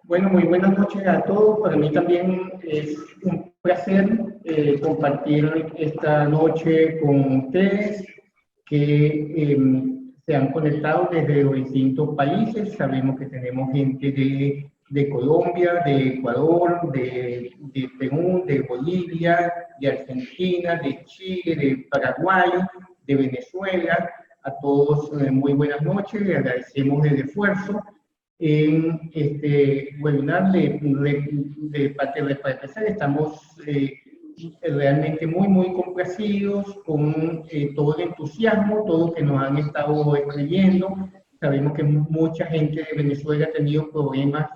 Bueno, muy buenas noches a todos. Para mí también es un placer compartir esta noche con ustedes que se han conectado desde los distintos países. Sabemos que tenemos gente de Colombia, de Ecuador, de Perú, de Bolivia, de Argentina, de Chile, de Paraguay, de Venezuela. A todos muy buenas noches. Le agradecemos el esfuerzo en este webinar para empezar. Estamos realmente muy complacidos con todo el entusiasmo, todo lo que nos han estado escribiendo. Sabemos que mucha gente de Venezuela ha tenido problemas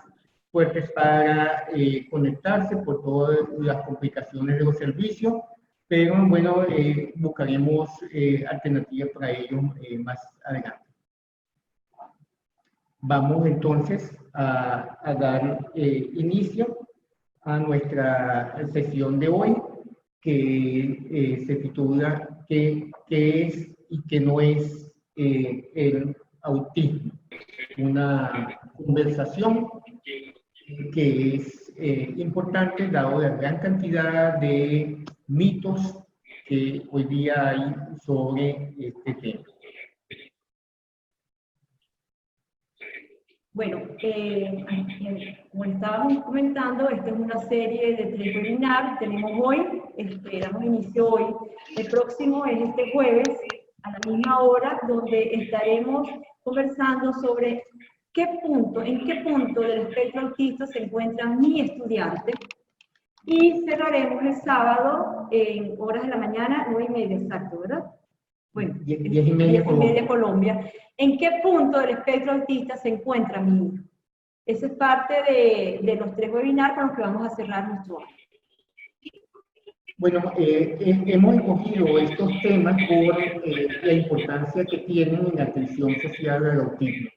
fuertes para conectarse por todas las complicaciones de los servicios, pero bueno, buscaremos alternativas para ellos más adelante. Vamos entonces a dar inicio a nuestra sesión de hoy, que se titula ¿Qué es y qué no es el autismo? Una conversación que es importante dado la gran cantidad de mitos que hoy día hay sobre este tema. Bueno, como estábamos comentando, esta es una serie de 3 webinars. Tenemos hoy, damos inicio hoy. El próximo es este jueves, a la misma hora, donde estaremos conversando sobre en qué punto del espectro autista se encuentra mi estudiante. Y cerraremos el sábado en horas de la mañana, 9:30 exacto, ¿verdad? Bueno, 10:30 Colombia. ¿En qué punto del espectro autista se encuentra mi hijo? Esa es parte de los 3 webinars con los que vamos a cerrar nuestro año. Bueno, hemos escogido estos temas por la importancia que tienen en la atención social del autismo.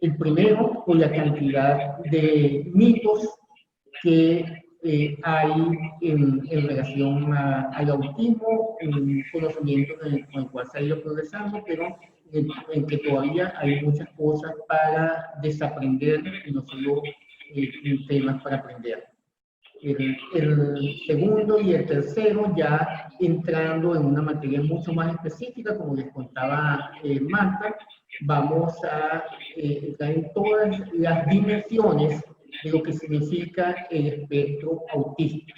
El primero, por la cantidad de mitos que hay en relación al autismo, un conocimiento con el cual se ha ido progresando, pero en que todavía hay muchas cosas para desaprender y no solo temas para aprender. El segundo y el tercero ya entrando en una materia mucho más específica, como les contaba Marta, vamos a entrar en todas las dimensiones de lo que significa el espectro autista.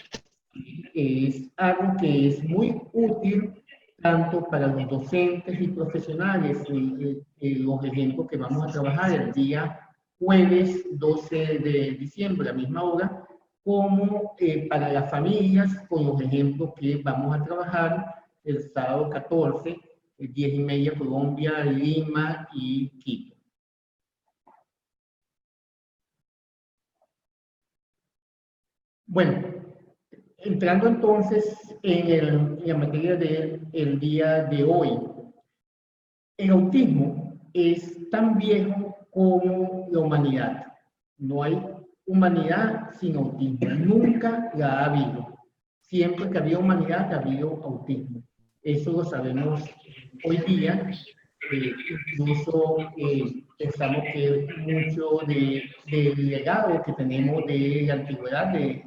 Es algo que es muy útil tanto para los docentes y profesionales. Los ejemplos que vamos a trabajar el día jueves 12 de diciembre a la misma hora, como para las familias, con los ejemplos que vamos a trabajar el sábado 14, 10:30 Colombia, Lima y Quito. Bueno, entrando entonces en la materia del día de hoy, el autismo es tan viejo como la humanidad. No hay humanidad sin autismo, nunca la ha habido. Siempre que ha habido humanidad, ha habido autismo. Eso lo sabemos hoy día. Incluso pensamos que mucho del legado que tenemos de la antigüedad, de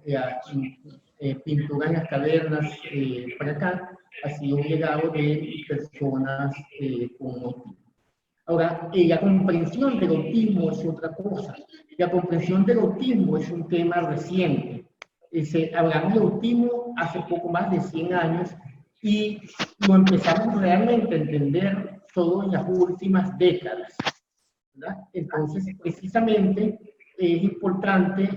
la pintura en las cavernas para acá, ha sido un legado de personas con autismo. Ahora, la comprensión del autismo es otra cosa. La comprensión del autismo es un tema reciente. Hablamos de autismo hace poco más de 100 años y lo empezamos realmente a entender solo en las últimas décadas, ¿verdad? Entonces, precisamente, es importante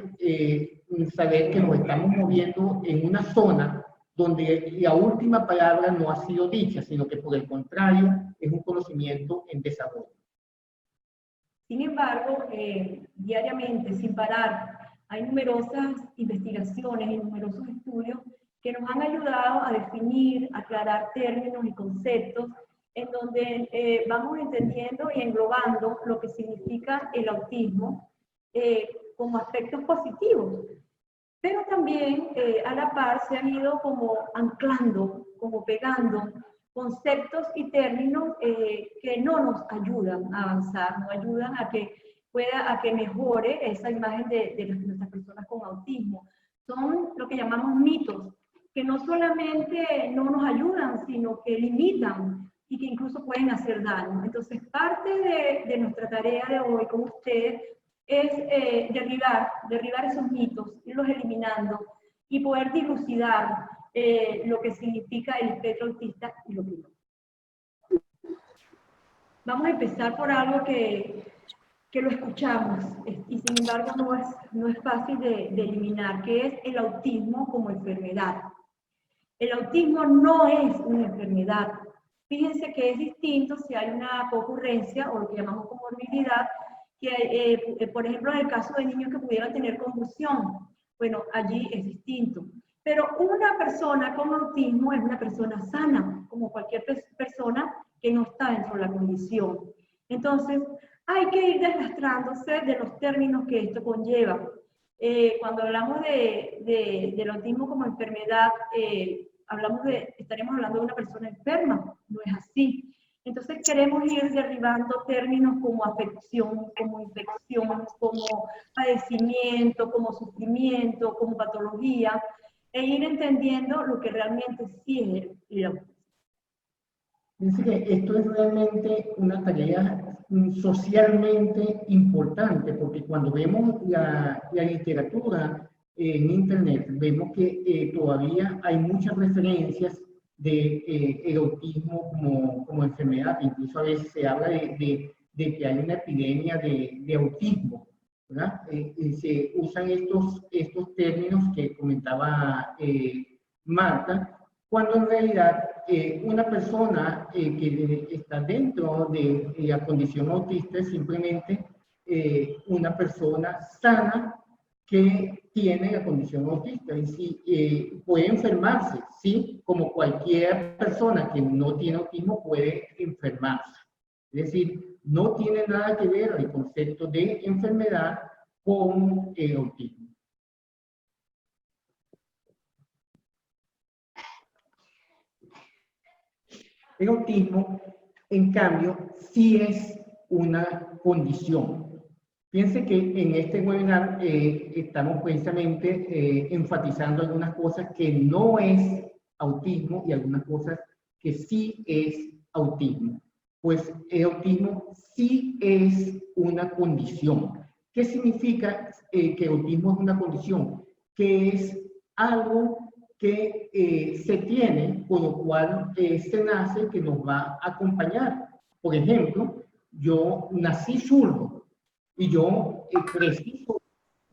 saber que nos estamos moviendo en una zona donde la última palabra no ha sido dicha, sino que por el contrario es un conocimiento en desarrollo. Sin embargo, diariamente, sin parar, hay numerosas investigaciones y numerosos estudios que nos han ayudado a definir, aclarar términos y conceptos en donde vamos entendiendo y englobando lo que significa el autismo como aspectos positivos. Pero también a la par se han ido como anclando, como pegando conceptos y términos que no nos ayudan a avanzar, no ayudan a que pueda a que mejore esa imagen de nuestras personas con autismo. Son lo que llamamos mitos, que no solamente no nos ayudan, sino que limitan y que incluso pueden hacer daño. Entonces, parte de nuestra tarea de hoy con ustedes es derribar esos mitos, irlos eliminando y poder dilucidar lo que significa el espectro autista y lo que no. Vamos a empezar por algo que lo escuchamos y sin embargo no es fácil de eliminar, que es el autismo como enfermedad. El autismo no es una enfermedad. Fíjense que es distinto si hay una concurrencia o lo que llamamos comorbilidad, que por ejemplo en el caso de niños que pudieran tener convulsión, bueno, allí es distinto. Pero una persona con autismo es una persona sana, como cualquier persona que no está dentro de la condición. Entonces, hay que ir desgastrándose de los términos que esto conlleva. Cuando hablamos del autismo como enfermedad, estaremos hablando de una persona enferma, no es así. Entonces queremos ir derribando términos como afección, como infección, como padecimiento, como sufrimiento, como patología, e ir entendiendo lo que realmente sí es el autismo. Dice que esto es realmente una tarea socialmente importante, porque cuando vemos la literatura en Internet, vemos que todavía hay muchas referencias de el autismo como enfermedad. Incluso a veces se habla de que hay una epidemia de autismo, ¿verdad? Se usan estos términos que comentaba Marta, cuando en realidad una persona que está dentro de la condición autista es simplemente una persona sana que tiene la condición autista. Y si, puede enfermarse, sí, como cualquier persona que no tiene autismo puede enfermarse. Es decir, no tiene nada que ver el concepto de enfermedad con el autismo. El autismo, en cambio, sí es una condición. Piense que en este webinar estamos precisamente enfatizando algunas cosas que no es autismo y algunas cosas que sí es autismo. Pues el autismo sí es una condición. ¿Qué significa que el autismo es una condición? Que es algo que se tiene, con lo cual se nace, que nos va a acompañar. Por ejemplo, yo nací zurdo y yo crecí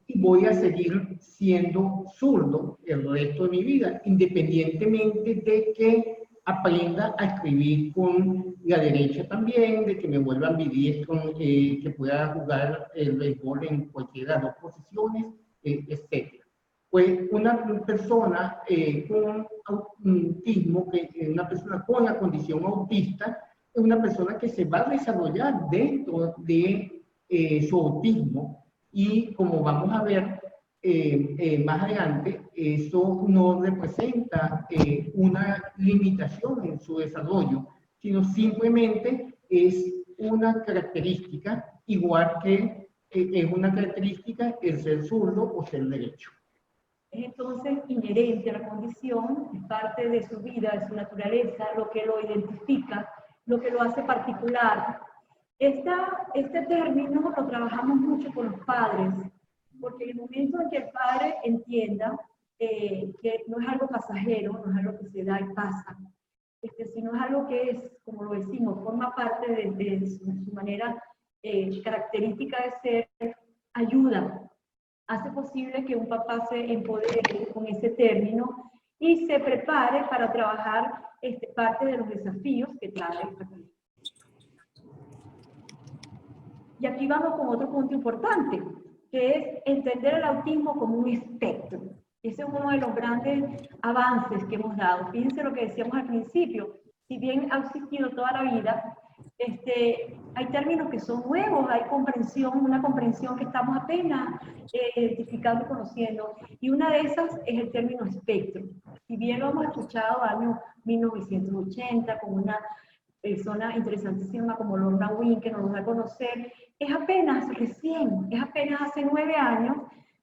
y voy a seguir siendo zurdo el resto de mi vida, independientemente de que aprenda a escribir con la derecha también, de que me vuelva ambidiestro, que pueda jugar el béisbol en cualquiera de las dos posiciones, etc. Pues una persona con autismo, una persona con la condición autista, es una persona que se va a desarrollar dentro de su autismo y como vamos a ver más adelante, eso no representa una limitación en su desarrollo, sino simplemente es una característica igual que es una característica el ser zurdo o ser derecho. Es entonces inherente a la condición, es parte de su vida, de su naturaleza, lo que lo identifica, lo que lo hace particular. Este término lo trabajamos mucho con los padres, porque en el momento en que el padre entienda que no es algo pasajero, no es algo que se da y pasa, sino es algo que es, como lo decimos, forma parte de su manera característica de ser, ayuda, hace posible que un papá se empodere con ese término y se prepare para trabajar parte de los desafíos que trae esta condición. Y aquí vamos con otro punto importante, que es entender el autismo como un espectro. Ese es uno de los grandes avances que hemos dado. Fíjense lo que decíamos al principio. Si bien ha existido toda la vida, hay términos que son nuevos, hay una comprensión que estamos apenas identificando y conociendo. Y una de esas es el término espectro. Si bien lo hemos escuchado en el año 1980 con una persona interesantísima como Lorna Wynn, que nos va a conocer, es apenas hace 9 años,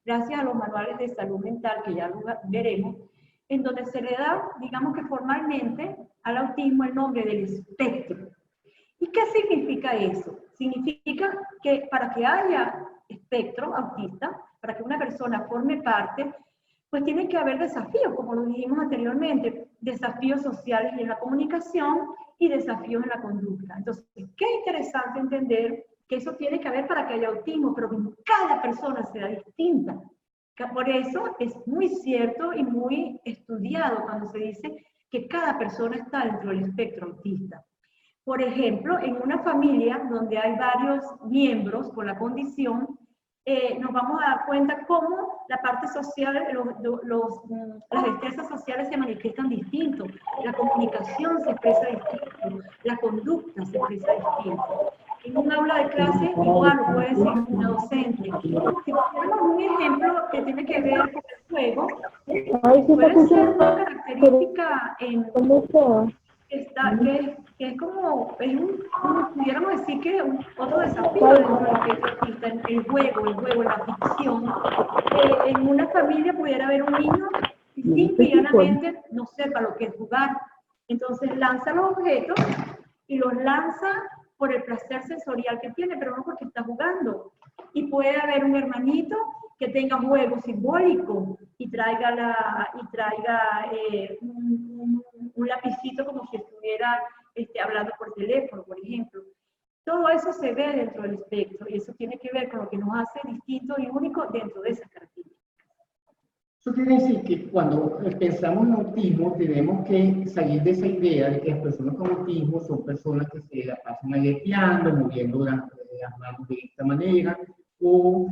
gracias a los manuales de salud mental, que ya lo veremos, en donde se le da, digamos que formalmente, al autismo el nombre del espectro. ¿Y qué significa eso? Significa que para que haya espectro autista, para que una persona forme parte, pues tiene que haber desafíos, como lo dijimos anteriormente, desafíos sociales en la comunicación y desafíos en la conducta. Entonces, qué interesante entender que eso tiene que haber para que haya autismo, pero que cada persona sea distinta. Por eso es muy cierto y muy estudiado cuando se dice que cada persona está dentro del espectro autista. Por ejemplo, en una familia donde hay varios miembros con la condición, nos vamos a dar cuenta cómo la parte social, las destrezas sociales se manifiestan distinto, la comunicación se expresa distinto, la conducta se expresa distinto. En un aula de clase, igual lo puede decir una docente. Si ponemos un ejemplo que tiene que ver con el juego, puede ser una característica que es como, pudiéramos decir que otro desafío dentro del espectro autista, el juego, la ficción. En una familia pudiera haber un niño que simple y llanamente no sepa lo que es jugar. Entonces lanza los objetos y los lanza por el placer sensorial que tiene, pero no porque está jugando. Y puede haber un hermanito que tenga juego simbólico y traiga un lapicito como si estuviera hablando por teléfono, por ejemplo. Todo eso se ve dentro del espectro y eso tiene que ver con lo que nos hace distinto y único dentro de esas características. Eso quiere decir que cuando pensamos en autismo tenemos que salir de esa idea de que las personas con autismo son personas que se la pasan aleteando, moviendo las manos de esta manera, o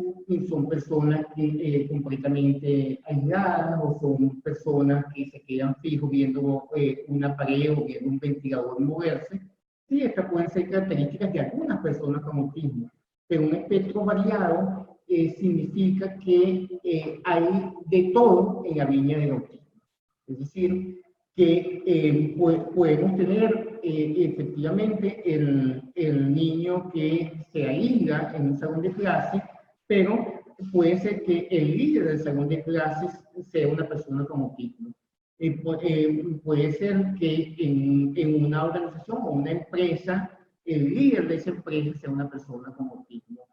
son personas que, completamente aisladas, o son personas que se quedan fijos viendo una pared o viendo un ventilador moverse. Sí, estas pueden ser características de algunas personas con autismo, pero un espectro variado significa que hay de todo en la viña del autismo. Es decir, que podemos tener efectivamente el niño que se aísla en un salón de clase, pero puede ser que el líder del salón de clases sea una persona con autismo. Puede ser que en una organización o una empresa, el líder de esa empresa sea una persona con autismo.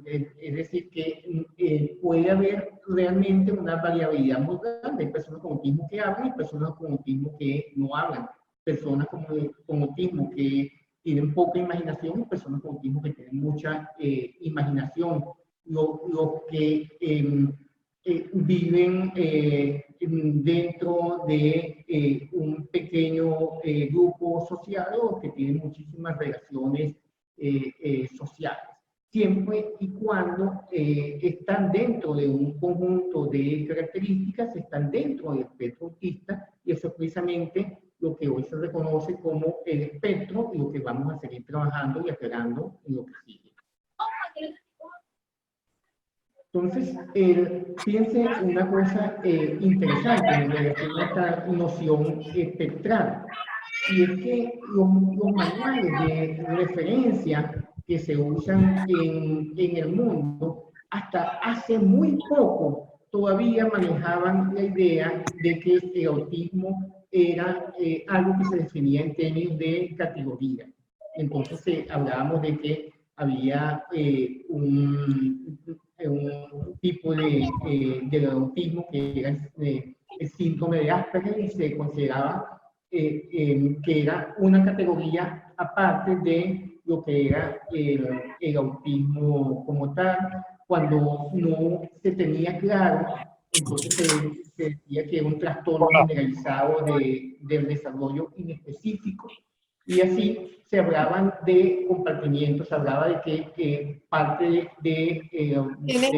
Es decir, que puede haber realmente una variabilidad muy grande. Hay personas con autismo que hablan y personas con autismo que no hablan. Personas con autismo que tienen poca imaginación y personas con autismo que tienen mucha imaginación. Los que viven dentro de un pequeño grupo social o que tienen muchísimas relaciones sociales. Siempre y cuando están dentro de un conjunto de características, están dentro del espectro autista, y eso es precisamente lo que hoy se reconoce como el espectro y lo que vamos a seguir trabajando y aclarando en lo que sigue. Entonces, fíjense una cosa interesante en relación a esta noción espectral, y es que los manuales de referencia que se usan en el mundo, hasta hace muy poco todavía manejaban la idea de que el autismo era algo que se definía en términos de categoría. Entonces hablábamos de que había un tipo de autismo que era el síndrome de Asperger, y se consideraba que era una categoría aparte de lo que era el autismo como tal. Cuando no se tenía claro, entonces se decía que era un trastorno generalizado del desarrollo inespecífico, y así se hablaban de compartimiento, se hablaba de que parte de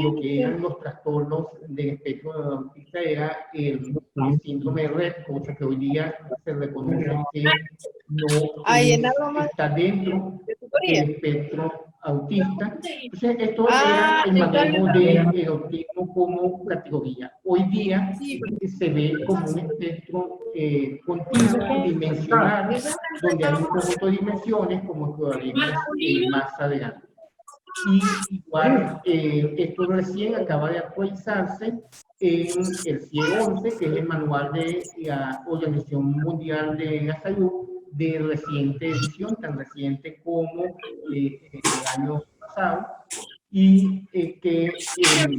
lo que eran los trastornos del espectro autista era el síndrome de Rett, cosa que hoy día se reconoce que no está dentro del espectro autista. Entonces, esto era el manejo del autismo como categoría. Hoy día se ve como un espectro continuo, dimensional, donde hay un conjunto de dimensiones, como que hablaremos más adelante. Y igual, esto recién acaba de actualizarse en el CIE-11, que es el manual de la Organización Mundial de la Salud, de reciente edición, tan reciente como el año pasado, y que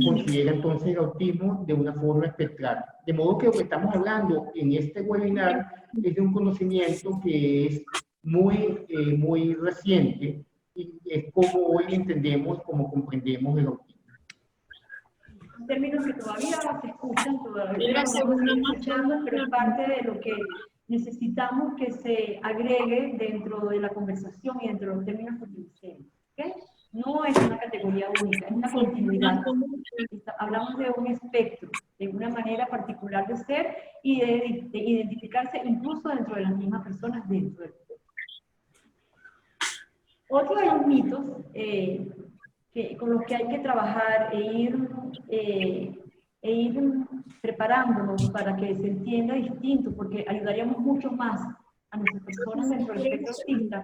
considera entonces el autismo de una forma espectral. De modo que lo que estamos hablando en este webinar es de un conocimiento que es muy reciente, y es como hoy entendemos, como comprendemos el autismo. Términos que todavía se escuchan, todavía se están escuchando, pero es parte de lo que necesitamos que se agregue dentro de la conversación y dentro de los términos que utilicemos. ¿Okay? No es una categoría única, es una continuidad. Hablamos de un espectro, de una manera particular de ser y de identificarse incluso dentro de las mismas personas dentro del espectro. Otro de los mitos con los que hay que trabajar e ir preparándonos para que se entienda distinto, porque ayudaríamos mucho más a nuestras personas dentro del espectro autista,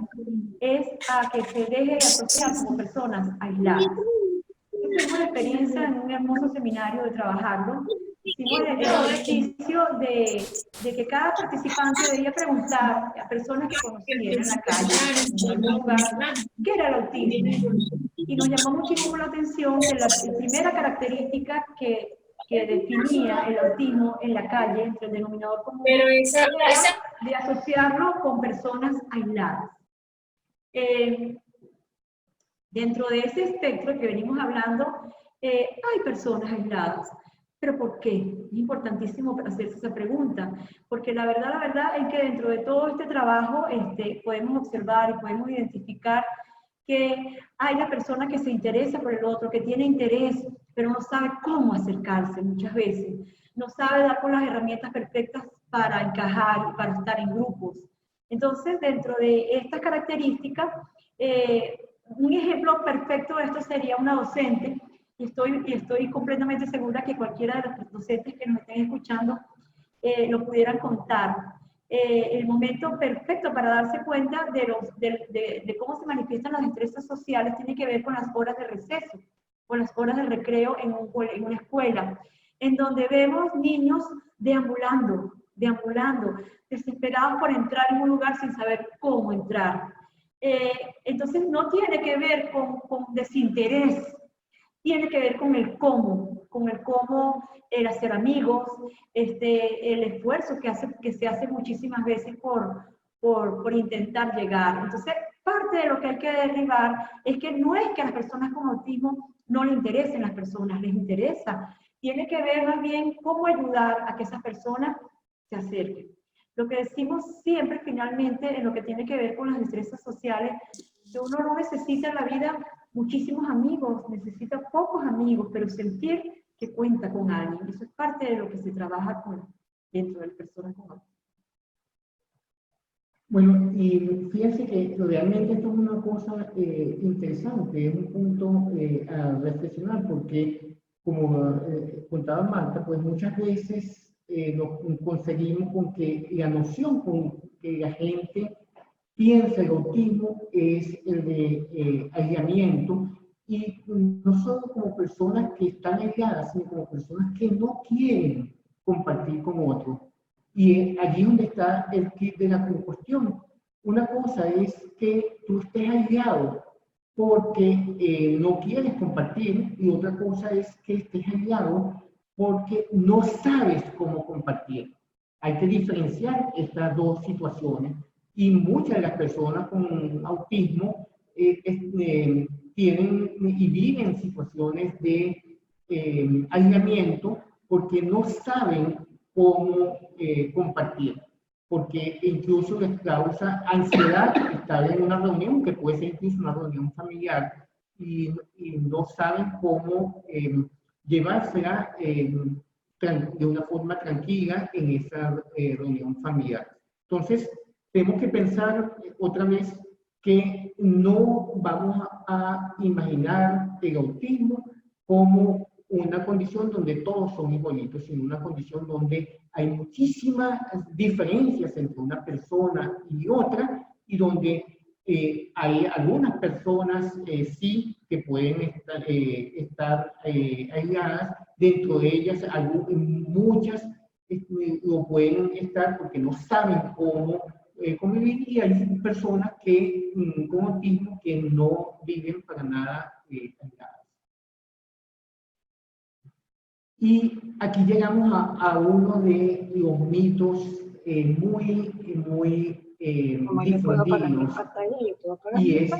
es a que se deje de asociar como personas aisladas. Yo tengo la experiencia en un hermoso seminario de trabajarlo. Hicimos el ejercicio de que cada participante debía preguntar a personas que conociera en la calle, en algún lugar, qué era el autismo. Y nos llamó muchísimo la atención que la primera característica que definía el autismo en la calle, entre el denominador común, era de asociarlo con personas aisladas. Dentro de ese espectro que venimos hablando, hay personas aisladas. ¿Pero por qué? Es importantísimo hacerse esa pregunta, porque la verdad es que dentro de todo este trabajo podemos observar y podemos identificar que hay la persona que se interesa por el otro, que tiene interés, pero no sabe cómo acercarse muchas veces, no sabe dar con las herramientas perfectas para encajar y para estar en grupos. Entonces, dentro de estas características, un ejemplo perfecto de esto sería una docente, y estoy completamente segura que cualquiera de los docentes que nos estén escuchando lo pudieran contar. El momento perfecto para darse cuenta de cómo se manifiestan las destrezas sociales tiene que ver con las horas de receso, con las horas de recreo en una escuela, en donde vemos niños deambulando, desesperados por entrar en un lugar sin saber cómo entrar. Entonces no tiene que ver con desinterés, tiene que ver con el cómo, el hacer amigos, el esfuerzo que se hace muchísimas veces por intentar llegar. Entonces, parte de lo que hay que derribar es que no es que a las personas con autismo no les interesen las personas, les interesa. Tiene que ver más bien cómo ayudar a que esas personas se acerquen. Lo que decimos siempre finalmente en lo que tiene que ver con las destrezas sociales, que uno no necesita en la vida muchísimos amigos, necesita pocos amigos, pero sentir que cuenta con alguien. Eso es parte de lo que se trabaja dentro de las personas con autismo. Bueno, y fíjense que realmente esto es una cosa interesante, es un punto a reflexionar, porque como contaba Marta, pues muchas veces nos conseguimos con que la noción con que la gente piensa el autismo es el de aislamiento, y no solo como personas que están aisladas, sino como personas que no quieren compartir con otros. Y allí es donde está el kit de la cuestión. Una cosa es que tú estés aislado porque no quieres compartir, y otra cosa es que estés aislado porque no sabes cómo compartir. Hay que diferenciar estas dos situaciones, y muchas de las personas con autismo tienen y viven situaciones de aislamiento porque no saben cómo compartir. porque incluso les causa ansiedad estar en una reunión, que puede ser incluso una reunión familiar, y no saben cómo llevársela de una forma tranquila en esa reunión familiar. Entonces, tenemos que pensar otra vez que no vamos a imaginar el autismo como una condición donde todos son igualitos, sino una condición donde hay muchísimas diferencias entre una persona y otra, y donde hay algunas personas sí que pueden estar aisladas, dentro de ellas muchas lo pueden estar porque no saben cómo convivir, y hay personas que con autismo que no viven para nada aisladas. Y aquí llegamos a uno de los mitos muy difundidos, y es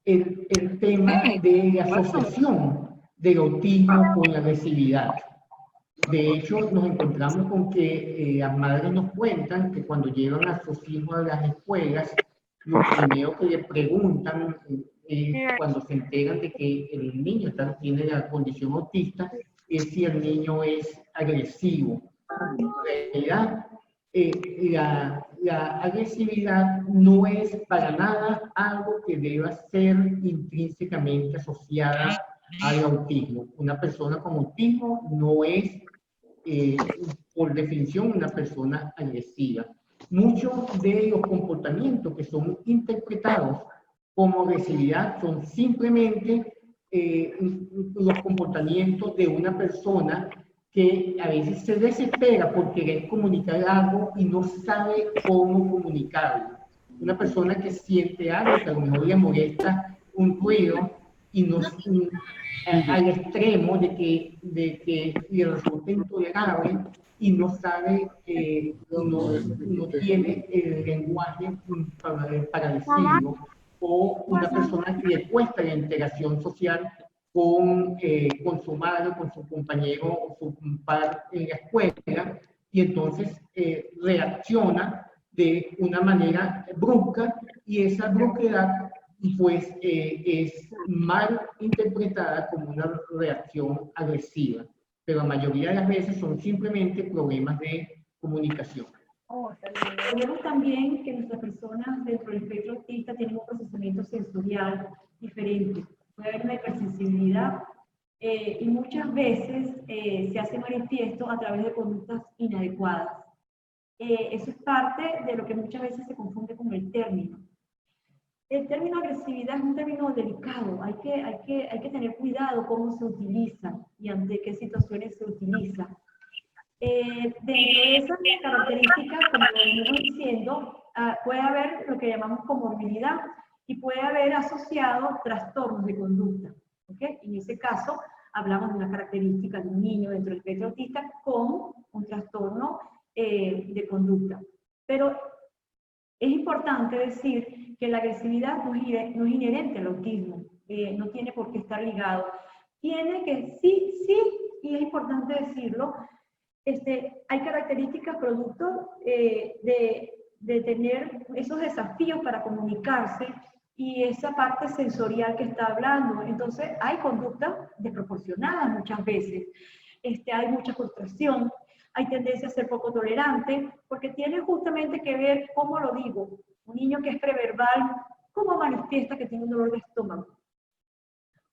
el tema de la asociación del autismo con la agresividad. De hecho, nos encontramos con que las madres nos cuentan que cuando llevan a sus hijos a las escuelas, lo primero que le preguntan cuando se enteran de que el niño tiene la condición autista es si el niño es agresivo. En realidad, la agresividad no es para nada algo que deba ser intrínsecamente asociada al autismo. Una persona con autismo no es, por definición, una persona agresiva. Muchos de los comportamientos que son interpretados como agresividad son simplemente los comportamientos de una persona que a veces se desespera por querer comunicar algo y no sabe cómo comunicarlo. Una persona que siente algo que a lo mejor le molesta un ruido y no, al extremo de que le resulta intolerable y no sabe, no tiene el lenguaje para decirlo, o una persona que le cuesta la integración social con su madre, con su compañero o su par en la escuela, y entonces reacciona de una manera brusca, y esa brusquedad pues es mal interpretada como una reacción agresiva, pero la mayoría de las veces son simplemente problemas de comunicación. Vemos también que nuestras personas dentro del espectro autista tienen un procesamiento sensorial diferente. Puede haber una hipersensibilidad y muchas veces se hace manifiesto a través de conductas inadecuadas. Eso es parte de lo que muchas veces se confunde con el término. El término agresividad es un término delicado, hay que tener cuidado cómo se utiliza y ante qué situaciones se utiliza. Dentro de esas características, como lo venimos diciendo, puede haber lo que llamamos comorbilidad y puede haber asociado trastornos de conducta. ¿Okay? En ese caso, hablamos de una característica de un niño dentro del espectro autista con un trastorno de conducta. Pero es importante decir que la agresividad no es inherente al autismo, no tiene por qué estar ligado. Tiene que, sí, y es importante decirlo, hay características producto de tener esos desafíos para comunicarse y esa parte sensorial que está hablando. Entonces, hay conductas desproporcionadas muchas veces. Hay mucha frustración, hay tendencia a ser poco tolerante, porque tiene justamente que ver, ¿cómo lo digo? Un niño que es preverbal, ¿cómo manifiesta que tiene un dolor de estómago?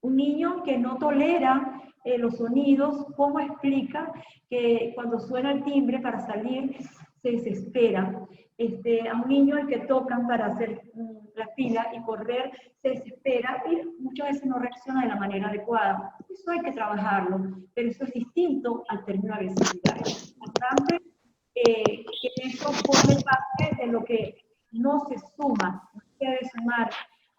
Un niño que no tolera los sonidos, ¿cómo explica que cuando suena el timbre para salir se desespera? A un niño al que tocan para hacer la fila y correr se desespera y muchas veces no reacciona de la manera adecuada. Eso hay que trabajarlo, pero eso es distinto al término agresividad. Es importante que eso forme parte de lo que no se suma, no se debe sumar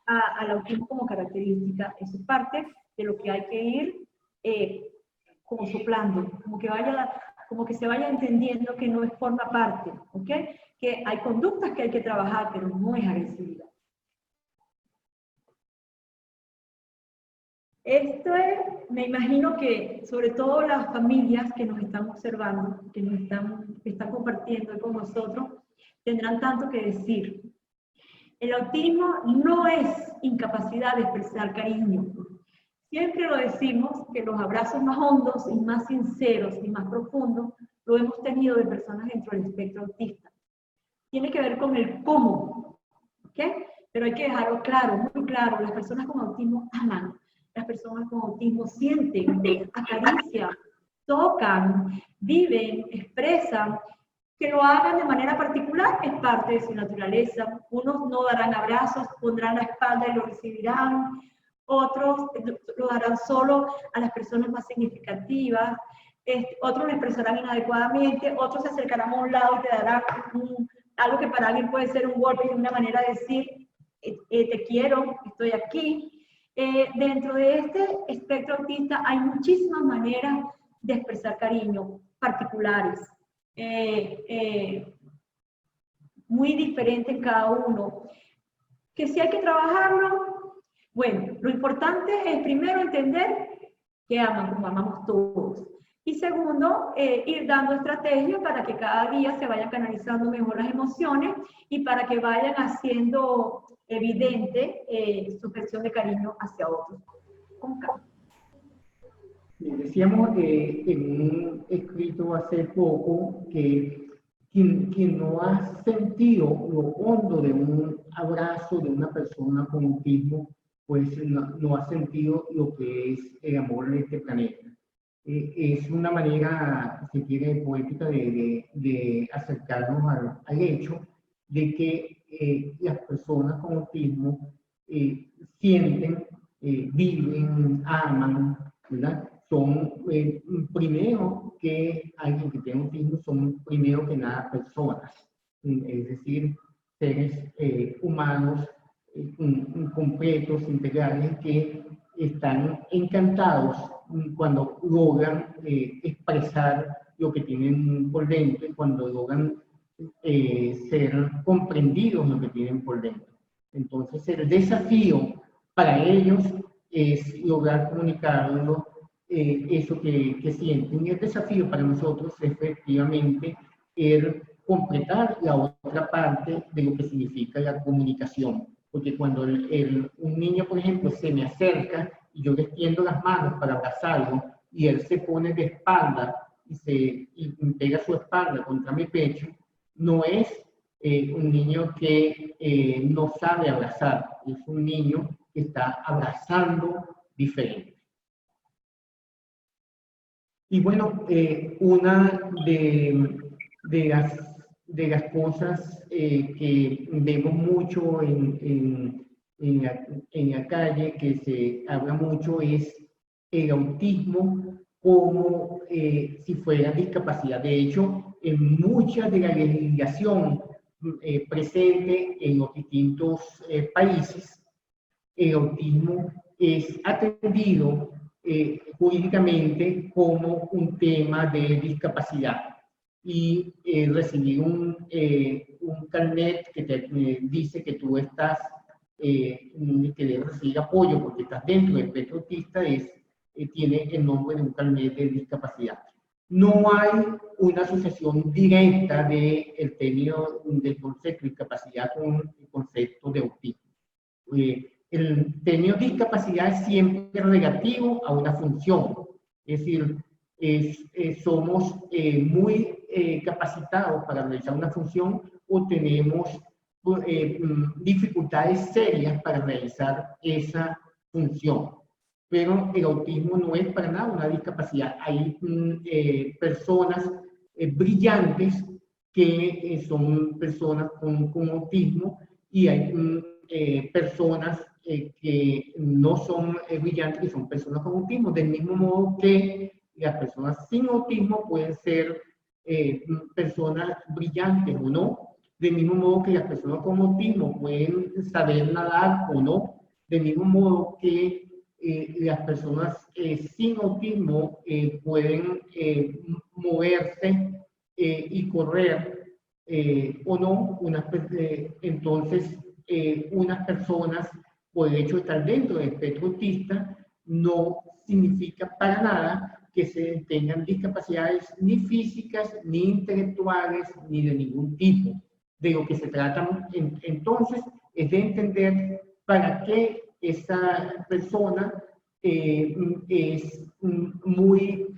al autismo como característica. Eso es parte de lo que hay que ir como soplando, como que se vaya entendiendo que no forma parte, ¿ok? Que hay conductas que hay que trabajar, pero no es agresividad. Esto es, me imagino que sobre todo las familias que nos están observando, que están compartiendo con nosotros, tendrán tanto que decir. El autismo no es incapacidad de expresar cariño. Siempre lo decimos que los abrazos más hondos y más sinceros y más profundos lo hemos tenido de personas dentro del espectro autista. Tiene que ver con el cómo, ¿ok? Pero hay que dejarlo claro, muy claro. Las personas con autismo aman. Las personas con autismo sienten, acarician, tocan, viven, expresan. Que lo hagan de manera particular es parte de su naturaleza. Unos no darán abrazos, pondrán la espalda y lo recibirán. Otros lo darán solo a las personas más significativas. Otros lo expresarán inadecuadamente. Otros se acercarán a un lado y te darán algo que para alguien puede ser un golpe y una manera de decir, te quiero, estoy aquí. Dentro de este espectro autista hay muchísimas maneras de expresar cariño particulares. Muy diferente en cada uno. Que si hay que trabajarlo, bueno, lo importante es primero entender que aman como amamos todos. Y segundo, ir dando estrategias para que cada día se vayan canalizando mejor las emociones y para que vayan haciendo evidente su expresión de cariño hacia otros. Con calma. Decíamos en un escrito hace poco que quien no ha sentido lo hondo de un abrazo de una persona con autismo, pues no ha sentido lo que es el amor de este planeta. Es una manera, si quiere, poética de acercarnos al hecho de que las personas con autismo sienten, viven, aman, ¿verdad? Son primero que alguien que tiene autismo, son primero que nada personas, es decir, seres humanos completos, integrales, que están encantados cuando logran expresar lo que tienen por dentro y cuando logran ser comprendidos lo que tienen por dentro. Entonces el desafío para ellos es lograr comunicarlo, eso que sienten. Y el desafío para nosotros es efectivamente el completar la otra parte de lo que significa la comunicación. Porque cuando un niño, por ejemplo, se me acerca y yo le extiendo las manos para abrazarlo y él se pone de espalda y pega su espalda contra mi pecho, no es un niño que no sabe abrazar, es un niño que está abrazando diferente. Y bueno, una de las cosas que vemos mucho en la calle, que se habla mucho, es el autismo como si fuera discapacidad. De hecho, en mucha de la legislación presente en los distintos países, el autismo es atendido jurídicamente como un tema de discapacidad y recibir un carnet que te dice que tú estás, que debes recibir apoyo porque estás dentro del espectro autista, tiene el nombre de un carnet de discapacidad. No hay una asociación directa del término del concepto de discapacidad con el concepto de autismo. El término discapacidad es siempre relativo a una función, es decir, somos muy capacitados para realizar una función o tenemos dificultades serias para realizar esa función. Pero el autismo no es para nada una discapacidad. Hay personas brillantes que son personas con autismo y hay personas que no son brillantes, que son personas con autismo, del mismo modo que las personas sin autismo pueden ser personas brillantes o no, del mismo modo que las personas con autismo pueden saber nadar o no, del mismo modo que las personas sin autismo pueden moverse y correr o no. Entonces, unas personas, por el hecho de estar dentro del espectro autista, no significa para nada que se tengan discapacidades ni físicas, ni intelectuales, ni de ningún tipo. de lo que se trata entonces es de entender para qué esa persona es muy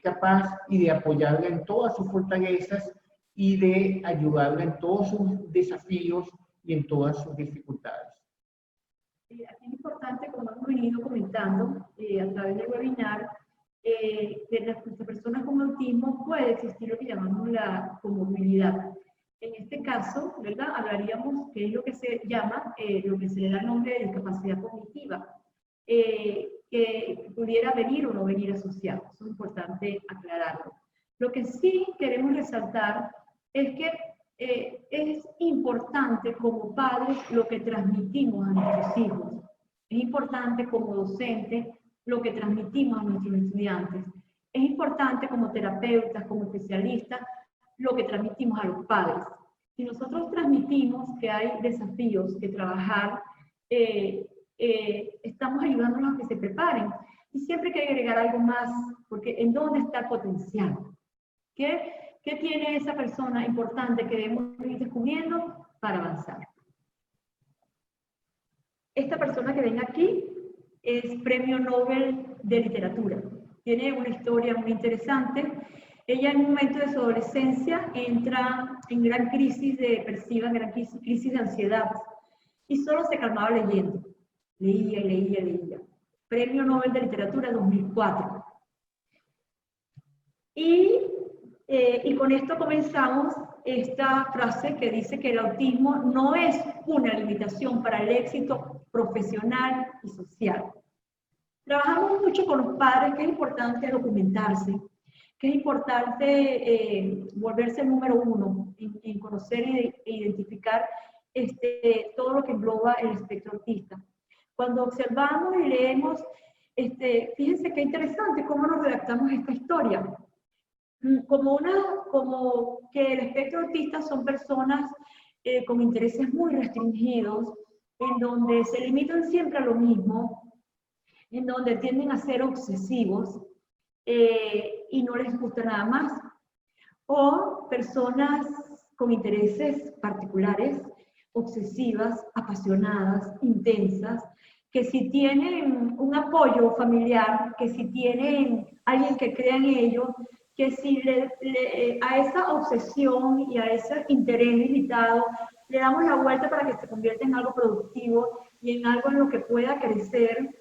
capaz y de apoyarla en todas sus fortalezas y de ayudarla en todos sus desafíos y en todas sus dificultades. Aquí es importante, como hemos venido comentando a través del webinar, de las personas con autismo puede existir lo que llamamos la comorbilidad. En este caso, ¿verdad? Hablaríamos que es lo que se llama, lo que se le da el nombre de discapacidad cognitiva, que pudiera venir o no venir asociado. Eso es importante aclararlo. Lo que sí queremos resaltar es que es importante como padres lo que transmitimos a nuestros hijos. Es importante como docentes lo que transmitimos a nuestros estudiantes. Es importante como terapeutas, como especialistas, lo que transmitimos a los padres. Si nosotros transmitimos que hay desafíos que trabajar, estamos ayudándolos a que se preparen. Y siempre hay que agregar algo más, porque ¿en dónde está el potencial? ¿Qué tiene esa persona importante que debemos ir descubriendo para avanzar? Esta persona que ven aquí es Premio Nobel de Literatura. Tiene una historia muy interesante. Ella en un momento de su adolescencia entra en gran crisis depresiva, en gran crisis de ansiedad, y solo se calmaba leyendo. Leía y leía y leía. Premio Nobel de Literatura 2004. Y con esto comenzamos esta frase que dice que el autismo no es una limitación para el éxito profesional y social. Trabajamos mucho con los padres, que es importante documentarse, que es importante volverse el número uno en conocer e identificar todo lo que engloba el espectro autista. Cuando observamos y leemos, fíjense qué interesante cómo nos redactamos esta historia. Como que el espectro autista son personas con intereses muy restringidos, en donde se limitan siempre a lo mismo, en donde tienden a ser obsesivos y no les gusta nada más. O personas con intereses particulares, obsesivas, apasionadas, intensas, que si tienen un apoyo familiar, que si tienen alguien que crea en ellos, que si a esa obsesión y a ese interés limitado le damos la vuelta para que se convierta en algo productivo y en algo en lo que pueda crecer,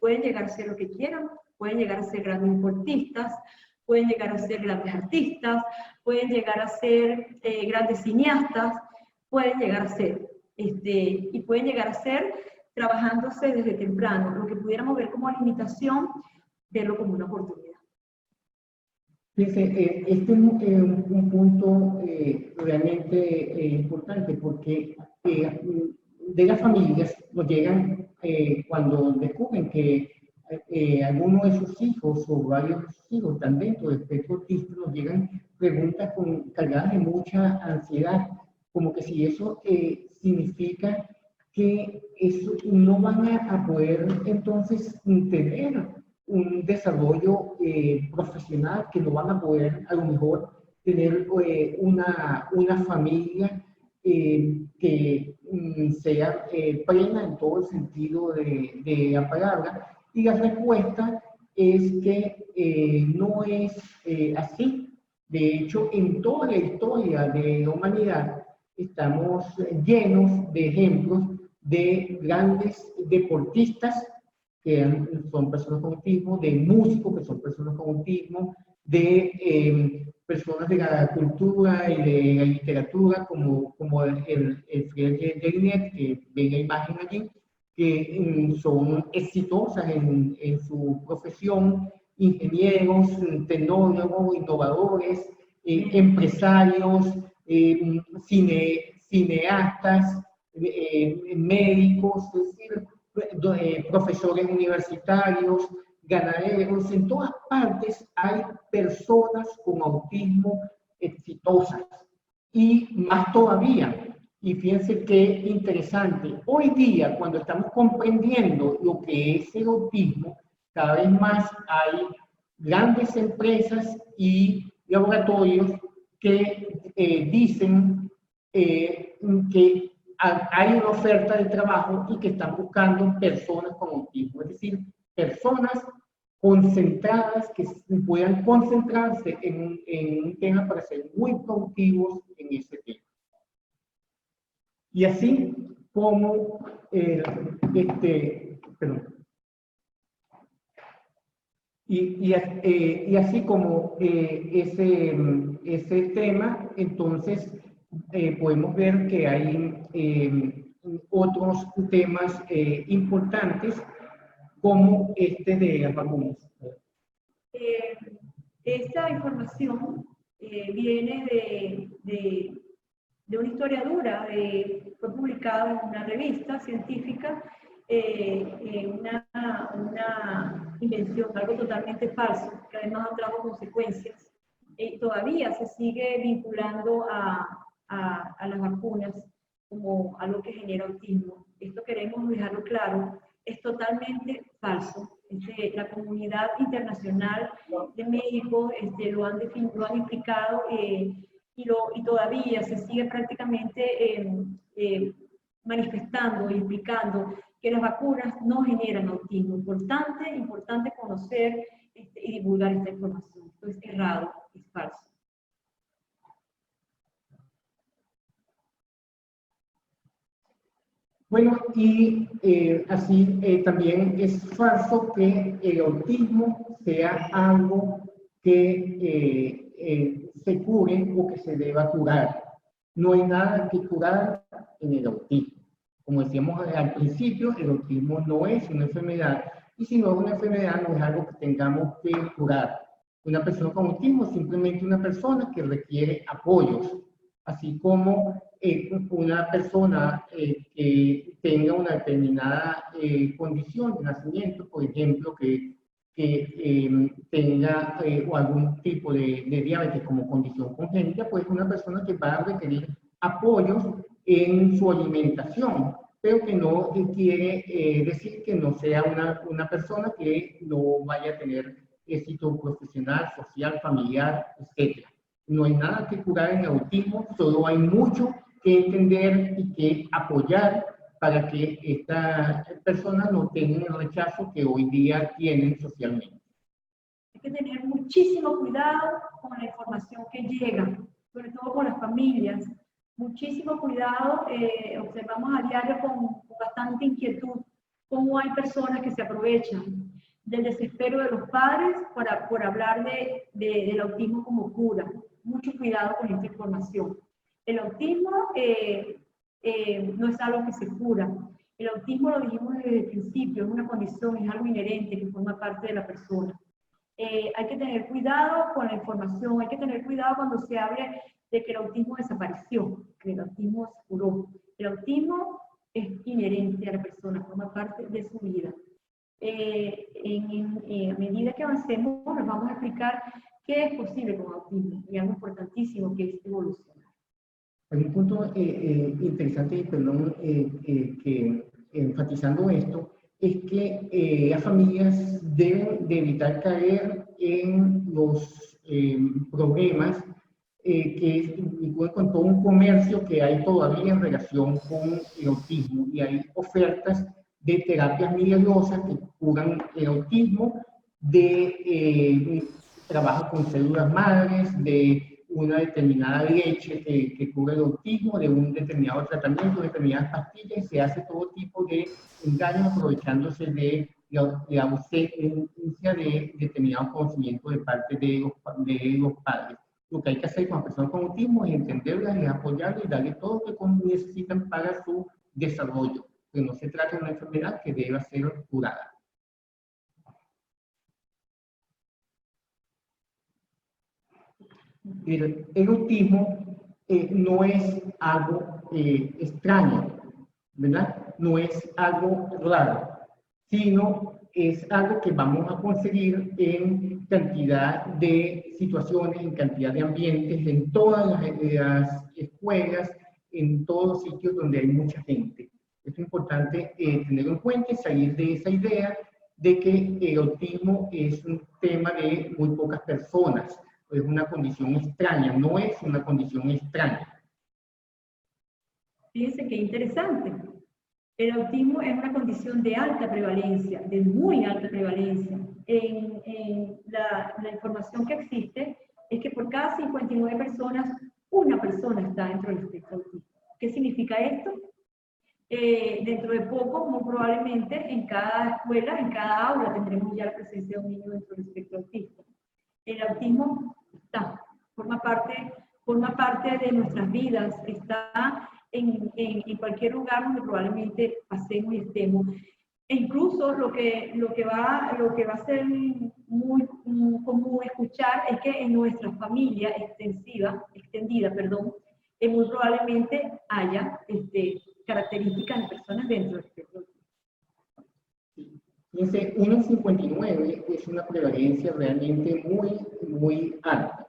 pueden llegar a ser lo que quieran, pueden llegar a ser grandes deportistas, pueden llegar a ser grandes artistas, pueden llegar a ser grandes cineastas, pueden llegar a ser, y pueden llegar a ser trabajándose desde temprano, lo que pudiéramos ver como limitación, verlo como una oportunidad. Fíjense, este es un punto realmente importante porque de las familias nos llegan cuando descubren que alguno de sus hijos o varios de sus hijos están dentro del espectro autista, nos llegan preguntas cargadas de mucha ansiedad, como que si eso significa que eso no van a poder entonces tener un desarrollo profesional, que no van a poder a lo mejor tener una familia que sea plena en todo el sentido de la palabra. Y la respuesta es que no es así. De hecho, en toda la historia de la humanidad estamos llenos de ejemplos de grandes deportistas que son personas con autismo, de músicos que son personas con autismo, de personas de la cultura y de la literatura, como el Friedrich Jelinek, que ven la imagen allí, que son exitosas en su profesión, ingenieros, tecnólogos, innovadores, empresarios, cineastas, médicos, es decir, profesores universitarios, ganaderos. En todas partes hay personas con autismo exitosas y más todavía. Y fíjense qué interesante. Hoy día, cuando estamos comprendiendo lo que es el autismo, cada vez más hay grandes empresas y laboratorios que dicen que hay una oferta de trabajo y que están buscando personas con autismo, es decir, personas concentradas que puedan concentrarse en un tema para ser muy productivos en ese tema. Y así como y así como ese tema, entonces podemos ver que hay otros temas importantes como este de las vacunas. Esta información viene de una historiadura, fue publicada en una revista científica, una invención, algo totalmente falso, que además ha traído consecuencias. Todavía se sigue vinculando a las vacunas como algo que genera autismo. Esto queremos dejarlo claro, es totalmente falso. La comunidad internacional de México lo han implicado y todavía se sigue prácticamente manifestando, implicando que las vacunas no generan autismo. Importante conocer y divulgar esta información. Esto es errado, es falso. Bueno, y así también es falso que el autismo sea algo que se cure o que se deba curar. No hay nada que curar en el autismo. Como decíamos al principio, el autismo no es una enfermedad, y si no es una enfermedad, no es algo que tengamos que curar. Una persona con autismo es simplemente una persona que requiere apoyos, así como una persona que tenga una determinada condición de nacimiento, por ejemplo, que tenga algún tipo de diabetes como condición congénita, pues una persona que va a requerir apoyos en su alimentación, pero que no quiere decir que no sea una persona que no vaya a tener éxito profesional, social, familiar, etc. No hay nada que curar en el autismo, solo hay mucho que entender y que apoyar para que estas personas no tengan el rechazo que hoy día tienen socialmente. Hay que tener muchísimo cuidado con la información que llega, sobre todo con las familias. Muchísimo cuidado, observamos a diario con bastante inquietud cómo hay personas que se aprovechan del desespero de los padres por hablar del autismo como cura. Mucho cuidado con esta información. El autismo no es algo que se cura. El autismo, lo dijimos desde el principio, es una condición, es algo inherente que forma parte de la persona. Hay que tener cuidado con la información, hay que tener cuidado cuando se hable de que el autismo desapareció, que el autismo se curó. El autismo es inherente a la persona, forma parte de su vida. A medida que avancemos, nos vamos a explicar qué es posible con autismo, y algo importantísimo que es evolucionar. Hay un punto interesante, perdón, que enfatizando esto, es que las familias deben de evitar caer en los problemas que vinculan con todo un comercio que hay todavía en relación con el autismo, y hay ofertas de terapias milagrosas que curan el autismo, de trabajo con células madres, de una determinada leche que cubre el autismo, de un determinado tratamiento, de determinadas pastillas, y se hace todo tipo de engaños aprovechándose de la ausencia de determinado conocimiento de parte de los padres. Lo que hay que hacer con las personas con autismo es entenderlas y apoyarlas y darle todo lo que necesitan para su desarrollo. Que no se trata de una enfermedad que deba ser curada. El autismo no es algo extraño, ¿verdad? No es algo raro, sino es algo que vamos a conseguir en cantidad de situaciones, en cantidad de ambientes, en todas las escuelas, en todos los sitios donde hay mucha gente. Es importante tenerlo en cuenta y salir de esa idea de que el autismo es un tema de muy pocas personas. Es una condición extraña, no es una condición extraña. Fíjense qué interesante. El autismo es una condición de alta prevalencia, de muy alta prevalencia. La información que existe es que por cada 59 personas, una persona está dentro del espectro autista. ¿Qué significa esto? Dentro de poco, muy probablemente, en cada escuela, en cada aula, tendremos ya la presencia de un niño dentro del espectro autista. El autismo está, forma parte de nuestras vidas, está en cualquier lugar donde probablemente pasemos y estemos. E incluso lo que va a ser muy común escuchar es que en nuestra familia extendida, muy probablemente haya características de personas dentro del espectro. Fíjense, 1 en 59 es una prevalencia realmente muy alta.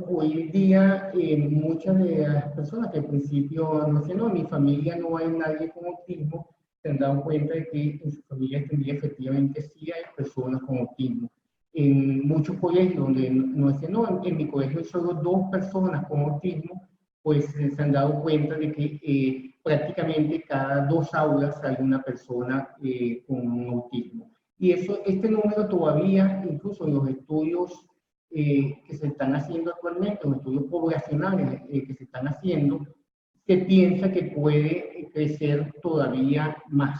Hoy día, muchas de las personas que al principio no decían, no, en mi familia no hay nadie con autismo, se han dado cuenta de que en su familia extendida efectivamente sí hay personas con autismo. En muchos colegios donde no decían, no, en mi colegio hay solo 2 personas con autismo, pues se han dado cuenta de que prácticamente cada 2 aulas hay una persona con autismo. Y este número todavía, incluso en los estudios que se están haciendo actualmente, los estudios poblacionales que se están haciendo, se piensa que puede crecer todavía más.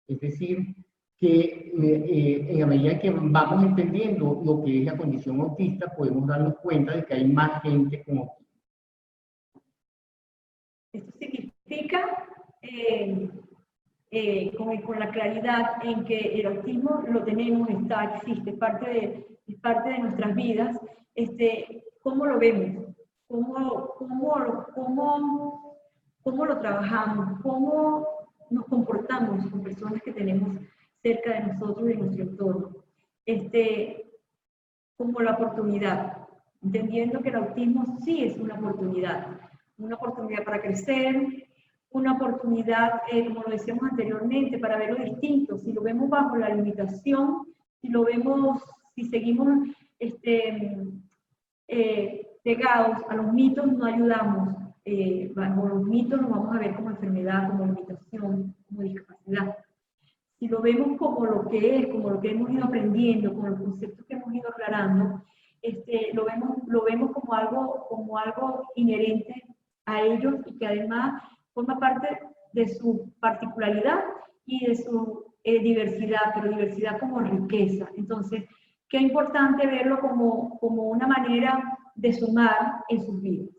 Es decir, que en la medida que vamos entendiendo lo que es la condición autista, podemos darnos cuenta de que hay más gente con autismo. Esto significa, con la claridad en que el autismo lo tenemos, existe, es parte de nuestras vidas. ¿Cómo lo vemos? ¿Cómo lo trabajamos? ¿Cómo nos comportamos con personas que tenemos cerca de nosotros y de nuestro entorno? Como la oportunidad, entendiendo que el autismo sí es una oportunidad para crecer, una oportunidad, como lo decíamos anteriormente, para ver lo distinto. Si lo vemos bajo la limitación, si seguimos pegados a los mitos, no ayudamos. Bajo los mitos nos vamos a ver como enfermedad, como limitación, como discapacidad. Si lo vemos como lo que es, como lo que hemos ido aprendiendo, como los conceptos que hemos ido aclarando, lo vemos como algo inherente a ellos y que además forma parte de su particularidad y de su diversidad, pero diversidad como riqueza. Entonces, qué importante verlo como una manera de sumar en sus vidas.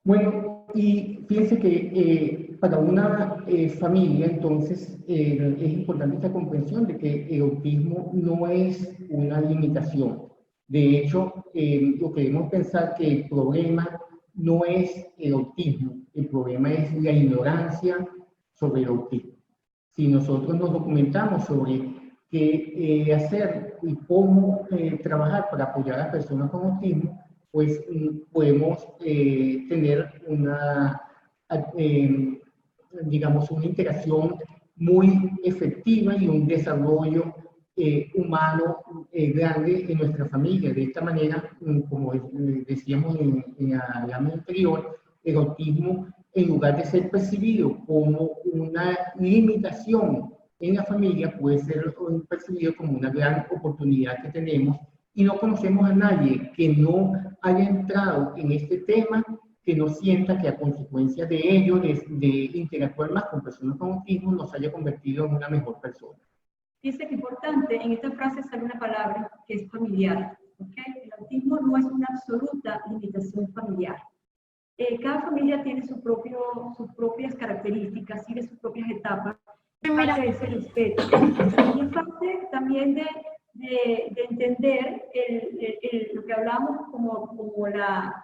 Bueno, y fíjense que para una familia, entonces, es importante esta comprensión de que el autismo no es una limitación. De hecho, lo que debemos pensar que el problema no es el autismo, el problema es la ignorancia sobre el autismo. Si nosotros nos documentamos sobre qué hacer y cómo trabajar para apoyar a las personas con autismo, pues podemos tener digamos, una interacción muy efectiva y un desarrollo humano grande en nuestra familia. De esta manera, como decíamos en la llama anterior, el autismo, en lugar de ser percibido como una limitación en la familia, puede ser percibido como una gran oportunidad que tenemos, y no conocemos a nadie que no haya entrado en este tema, que no sienta que a consecuencia de ello, de interactuar más con personas con autismo, nos haya convertido en una mejor persona. Dice que importante, en esta frase sale una palabra que es familiar. ¿Okay? El autismo no es una absoluta limitación familiar. Cada familia tiene sus propias características, sigue sus propias etapas. Parte de ese respeto. Y es parte también de entender lo que hablamos como la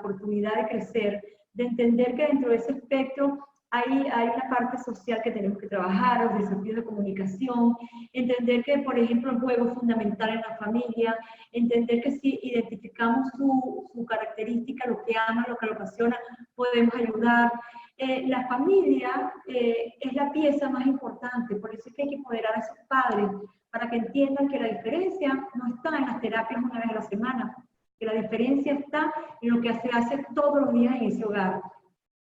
oportunidad de crecer, de entender que dentro de ese espectro hay una parte social que tenemos que trabajar, los desafíos de comunicación, entender que, por ejemplo, el juego es fundamental en la familia, entender que si identificamos su característica, lo que ama, lo que lo apasiona, podemos ayudar. La familia es la pieza más importante, por eso es que hay que empoderar a esos padres, para que entiendan que la diferencia no está en las terapias una vez a la semana, que la diferencia está en lo que se hace todos los días en ese hogar.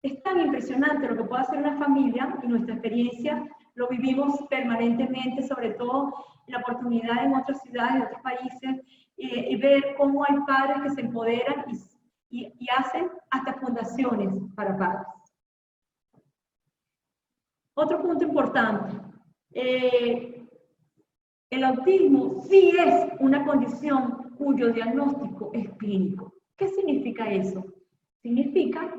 Es tan impresionante lo que puede hacer una familia, y nuestra experiencia lo vivimos permanentemente, sobre todo en la oportunidad en otras ciudades, en otros países, y ver cómo hay padres que se empoderan y hacen hasta fundaciones para padres. Otro punto importante, el autismo sí es una condición cuyo diagnóstico es clínico. ¿Qué significa eso? Significa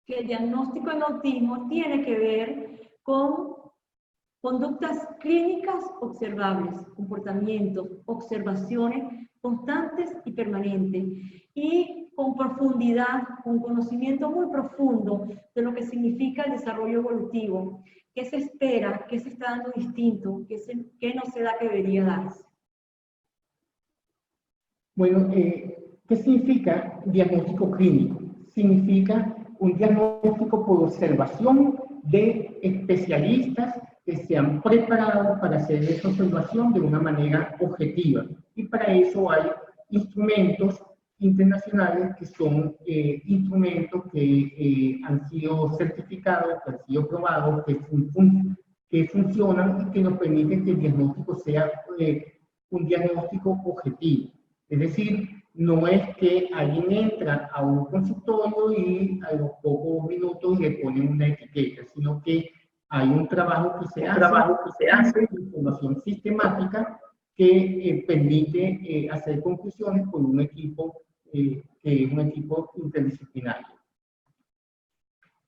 que el diagnóstico en autismo tiene que ver con conductas clínicas observables, comportamientos, observaciones constantes y permanentes, y con profundidad, con conocimiento muy profundo de lo que significa el desarrollo evolutivo, qué se espera, qué se está dando distinto, qué no se da que debería darse. Bueno, ¿qué significa diagnóstico clínico? Significa un diagnóstico por observación de especialistas que se han preparado para hacer esa observación de una manera objetiva. Y para eso hay instrumentos internacionales que son instrumentos que han sido certificados, que han sido probados, que funcionan y que nos permiten que el diagnóstico sea un diagnóstico objetivo. Es decir, no es que alguien entra a un consultorio y a los pocos minutos le ponen una etiqueta, sino que hay un trabajo que se hace de información sistemática que permite hacer conclusiones con un equipo que es un equipo interdisciplinario.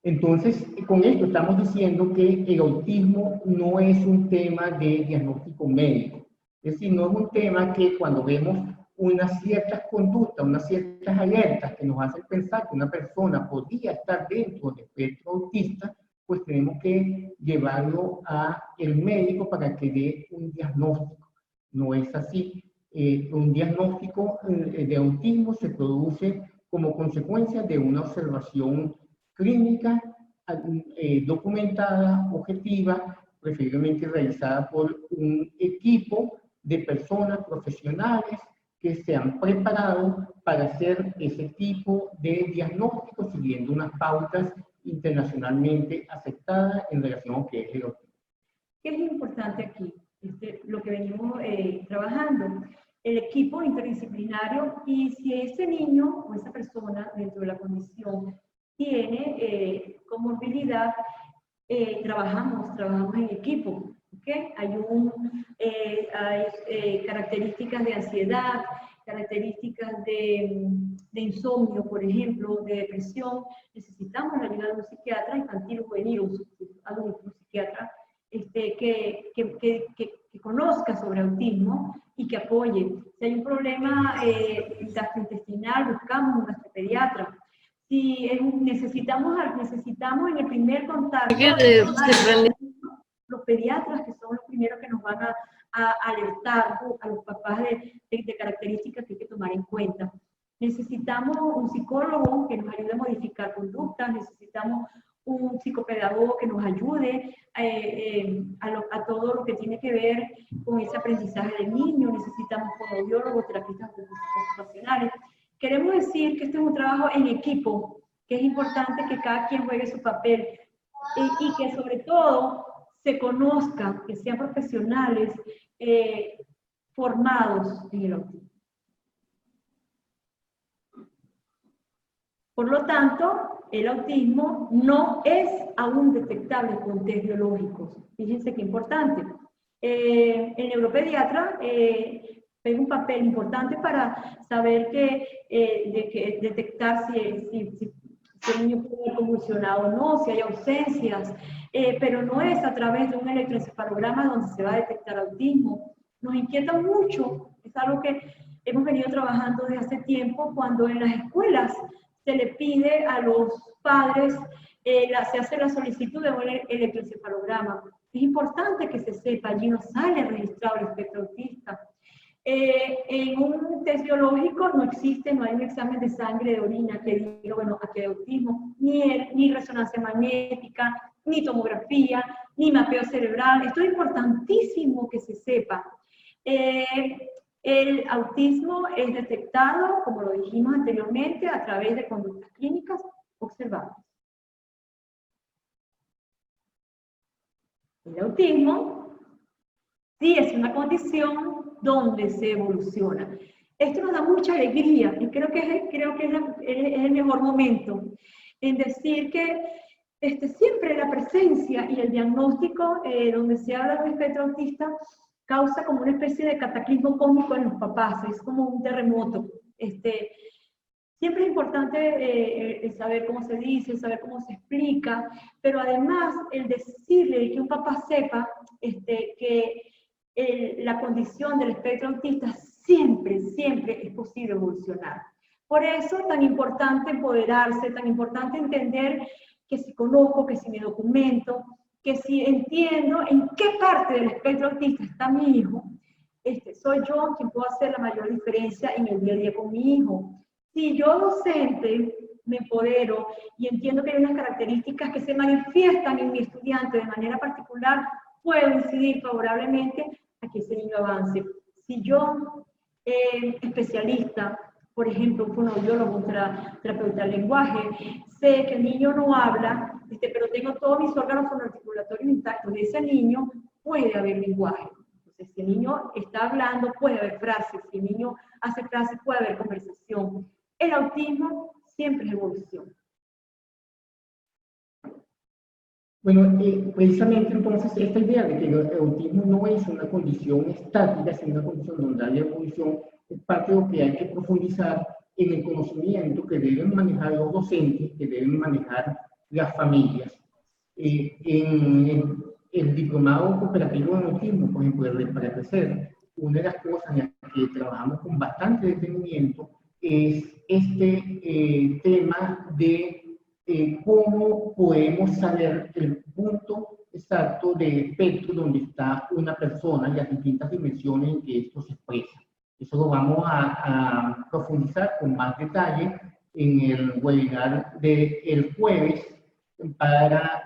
Entonces, con esto estamos diciendo que el autismo no es un tema de diagnóstico médico. Es decir, no es un tema que cuando vemos unas ciertas conductas, unas ciertas alertas que nos hacen pensar que una persona podría estar dentro del espectro autista, pues tenemos que llevarlo al médico para que dé un diagnóstico. No es así. Un diagnóstico de autismo se produce como consecuencia de una observación clínica documentada, objetiva, preferiblemente realizada por un equipo de personas profesionales que se han preparado para hacer ese tipo de diagnóstico siguiendo unas pautas internacionalmente aceptadas en relación a lo que es el autismo. ¿Qué es importante aquí? Lo que venimos trabajando, el equipo interdisciplinario, y si ese niño o esa persona dentro de la condición tiene comorbilidad, trabajamos en equipo. ¿Okay? Hay características de ansiedad, características de insomnio, por ejemplo, de depresión. Necesitamos la ayuda de un psiquiatra infantil o juvenil, un psiquiatra que conozca sobre autismo y que apoye. Si hay un problema gastrointestinal, buscamos un gastropediatra. Si necesitamos en el primer contacto los pediatras, que son los primeros que nos van a alertar a los papás de características que hay que tomar en cuenta. Necesitamos un psicólogo que nos ayude a modificar conductas, necesitamos un psicopedagogo que nos ayude a todo lo que tiene que ver con ese aprendizaje del niño, necesitamos fonoaudiólogos, terapistas ocupacionales. Queremos decir que este es un trabajo en equipo, que es importante que cada quien juegue su papel y que sobre todo se conozcan, que sean profesionales formados en el autismo. Por lo tanto, el autismo no es aún detectable con test biológicos. Fíjense qué importante. El neuropediatra juega un papel importante para saber detectar si el niño puede haber convulsionado o no, si hay ausencias, pero no es a través de un electroencefalograma donde se va a detectar autismo. Nos inquieta mucho, es algo que hemos venido trabajando desde hace tiempo, cuando en las escuelas se le pide a los padres, se hace la solicitud de un electroencefalograma. Es importante que se sepa, allí no sale registrado el espectro autista. En un test biológico no hay un examen de sangre, de orina que diga, bueno, aquí hay autismo, ni resonancia magnética, ni tomografía, ni mapeo cerebral. Esto es importantísimo que se sepa. El autismo es detectado, como lo dijimos anteriormente, a través de conductas clínicas observables. El autismo sí es una condición donde se evoluciona. Esto nos da mucha alegría y creo que es el mejor momento en decir que siempre la presencia y el diagnóstico donde se habla de espectro autista causa como una especie de cataclismo cósmico en los papás, es como un terremoto. Siempre es importante saber cómo se dice, saber cómo se explica, pero además el decirle que un papá sepa que la condición del espectro autista siempre es posible evolucionar. Por eso tan importante empoderarse, tan importante entender que si conozco, que si me documento, que si entiendo en qué parte del espectro autista está mi hijo, soy yo quien puedo hacer la mayor diferencia en el día a día con mi hijo. Si yo docente me empodero y entiendo que hay unas características que se manifiestan en mi estudiante de manera particular, puedo incidir favorablemente a que ese niño avance. Si yo, especialista, por ejemplo, un fonoaudiólogo, un terapeuta del lenguaje, sé que el niño no habla, pero tengo todos mis órganos fonoarticulatorios intactos de ese niño, puede haber lenguaje. Entonces, si el niño está hablando, puede haber frases. Si el niño hace frases, puede haber conversación. El autismo siempre es evolución. Bueno, precisamente entonces esta idea de que el autismo no es una condición estática, sino una condición donde hay evolución, es parte de lo que hay que profundizar en el conocimiento que deben manejar los docentes, que deben manejar las familias. En el diplomado cooperativo de autismo, por ejemplo, el de Para Crecer, una de las cosas en las que trabajamos con bastante detenimiento es tema de cómo podemos saber el punto exacto del espectro donde está una persona y las distintas dimensiones en que esto se expresa. Eso lo vamos a profundizar con más detalle en el webinar del jueves para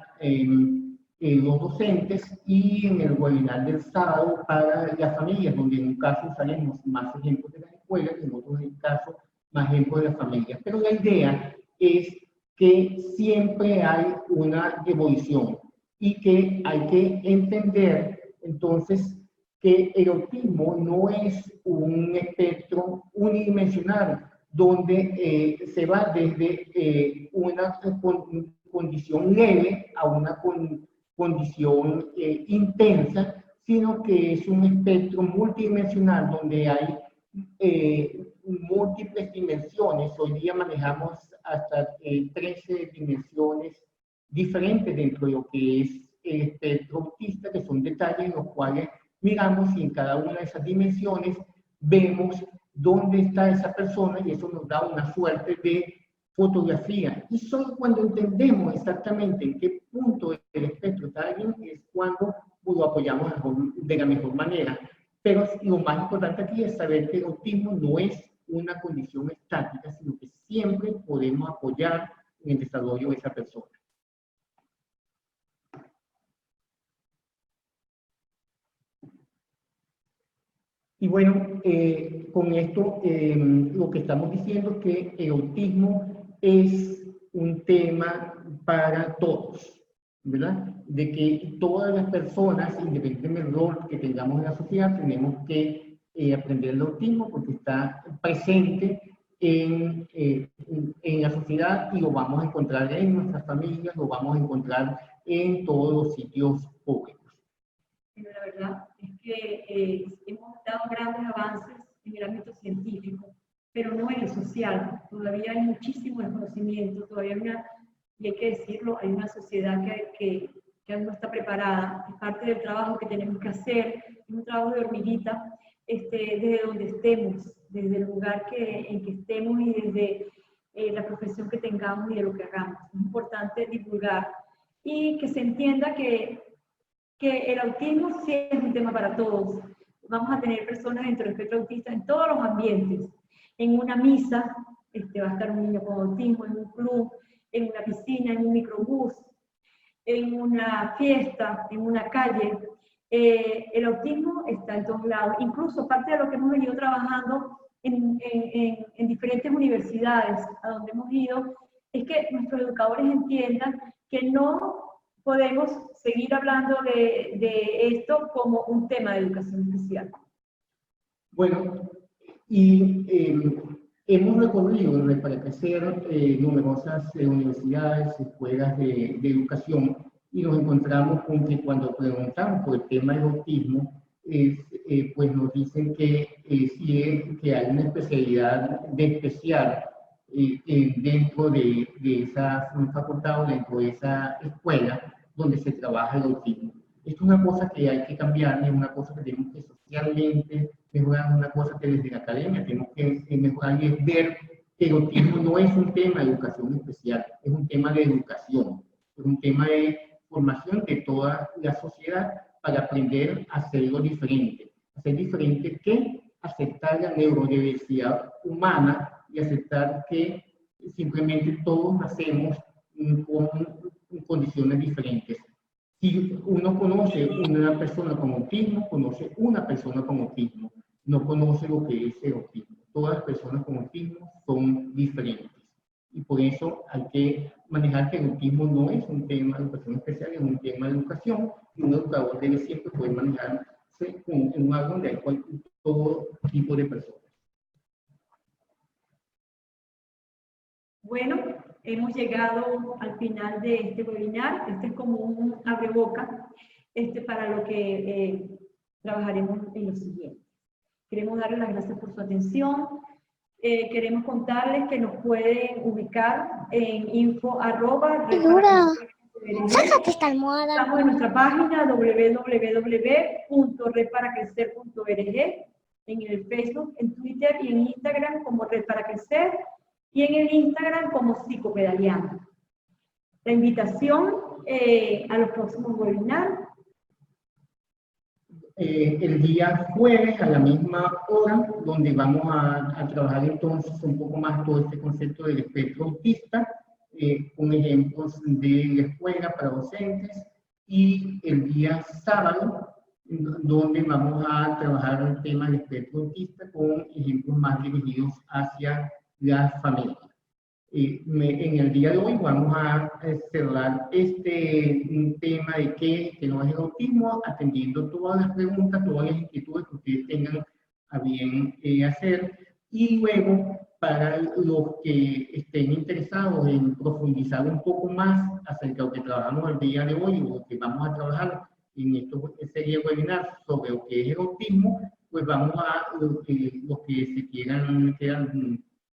los docentes y en el webinar del sábado para las familias, donde en un caso usaremos más ejemplos de las escuelas y en otro caso más ejemplos de las familias. Pero la idea es que siempre hay una evolución y que hay que entender entonces que el autismo no es un espectro unidimensional donde se va desde una condición leve a una condición intensa, sino que es un espectro multidimensional donde hay múltiples dimensiones. Hoy día manejamos hasta 13 dimensiones diferentes dentro de lo que es el espectro autista, que son detalles en los cuales miramos y en cada una de esas dimensiones vemos dónde está esa persona y eso nos da una suerte de fotografía. Y solo cuando entendemos exactamente en qué punto del espectro está alguien es cuando lo apoyamos de la mejor manera. Pero lo más importante aquí es saber que el autismo no es una condición estática, sino que siempre podemos apoyar en el desarrollo de esa persona. Y bueno, con esto lo que estamos diciendo es que el autismo es un tema para todos, ¿verdad? De que todas las personas, independientemente del rol que tengamos en la sociedad, tenemos que aprender el autismo porque está presente en la sociedad y lo vamos a encontrar en nuestras familias, lo vamos a encontrar en todos los sitios públicos. Pero la verdad es que hemos dado grandes avances en el ámbito científico, pero no en el social. Todavía hay muchísimo desconocimiento, todavía hay y hay que decirlo, hay una sociedad que aún no está preparada. Es parte del trabajo que tenemos que hacer, es un trabajo de hormiguita, desde donde estemos, desde el lugar en que estemos y desde la profesión que tengamos y de lo que hagamos. Es importante divulgar y que se entienda que el autismo sí es un tema para todos. Vamos a tener personas dentro del espectro autista en todos los ambientes. En una misa va a estar un niño con autismo, en un club, en una piscina, en un microbús, en una fiesta, en una calle. El autismo está en todos lados, incluso parte de lo que hemos venido trabajando en diferentes universidades a donde hemos ido, es que nuestros educadores entiendan que no podemos seguir hablando de esto como un tema de educación especial. Bueno, y hemos recorrido en Red para Crecer numerosas universidades, escuelas de educación, y nos encontramos con que cuando preguntamos por el tema del autismo, pues nos dicen que sí que hay una especialidad de especial dentro de esa facultad o dentro de esa escuela donde se trabaja el autismo. Esto es una cosa que hay que cambiar, es una cosa que tenemos que socialmente mejorar, una cosa que desde la academia tenemos que mejorar, y es ver que el autismo no es un tema de educación especial, es un tema de educación, es un tema de formación de toda la sociedad para aprender a hacerlo diferente. Hacer diferente que aceptar la neurodiversidad humana y aceptar que simplemente todos nacemos con condiciones diferentes. Si uno conoce una persona con autismo, conoce una persona con autismo, no conoce lo que es el autismo. Todas las personas con autismo son diferentes. Y por eso hay que manejar que el autismo no es un tema de educación especial, es un tema de educación, y un educador debe siempre poder manejarse en un lugar donde hay todo tipo de personas. Bueno, hemos llegado al final de este webinar. Este es como un abreboca para lo que trabajaremos en lo siguiente. Queremos darles las gracias por su atención. Queremos contarles que nos pueden ubicar en info@. Sácate esta almohada. Estamos en nuestra página www.redparacrecer.org, en el Facebook, en Twitter y en Instagram como Red para Crecer, y en el Instagram como Psicopedaleando. La invitación a los próximos webinars. El día jueves a la misma hora, donde vamos a trabajar entonces un poco más todo este concepto del espectro autista, con ejemplos de la escuela para docentes, y el día sábado, donde vamos a trabajar el tema del espectro autista con ejemplos más dirigidos hacia las familias. En el día de hoy vamos a cerrar este tema de qué no es el autismo, atendiendo todas las preguntas, todas las inquietudes que ustedes tengan a bien hacer, y luego para los que estén interesados en profundizar un poco más acerca de lo que trabajamos el día de hoy o lo que vamos a trabajar en esta serie de webinars sobre lo que es el autismo, pues vamos a los que se quedan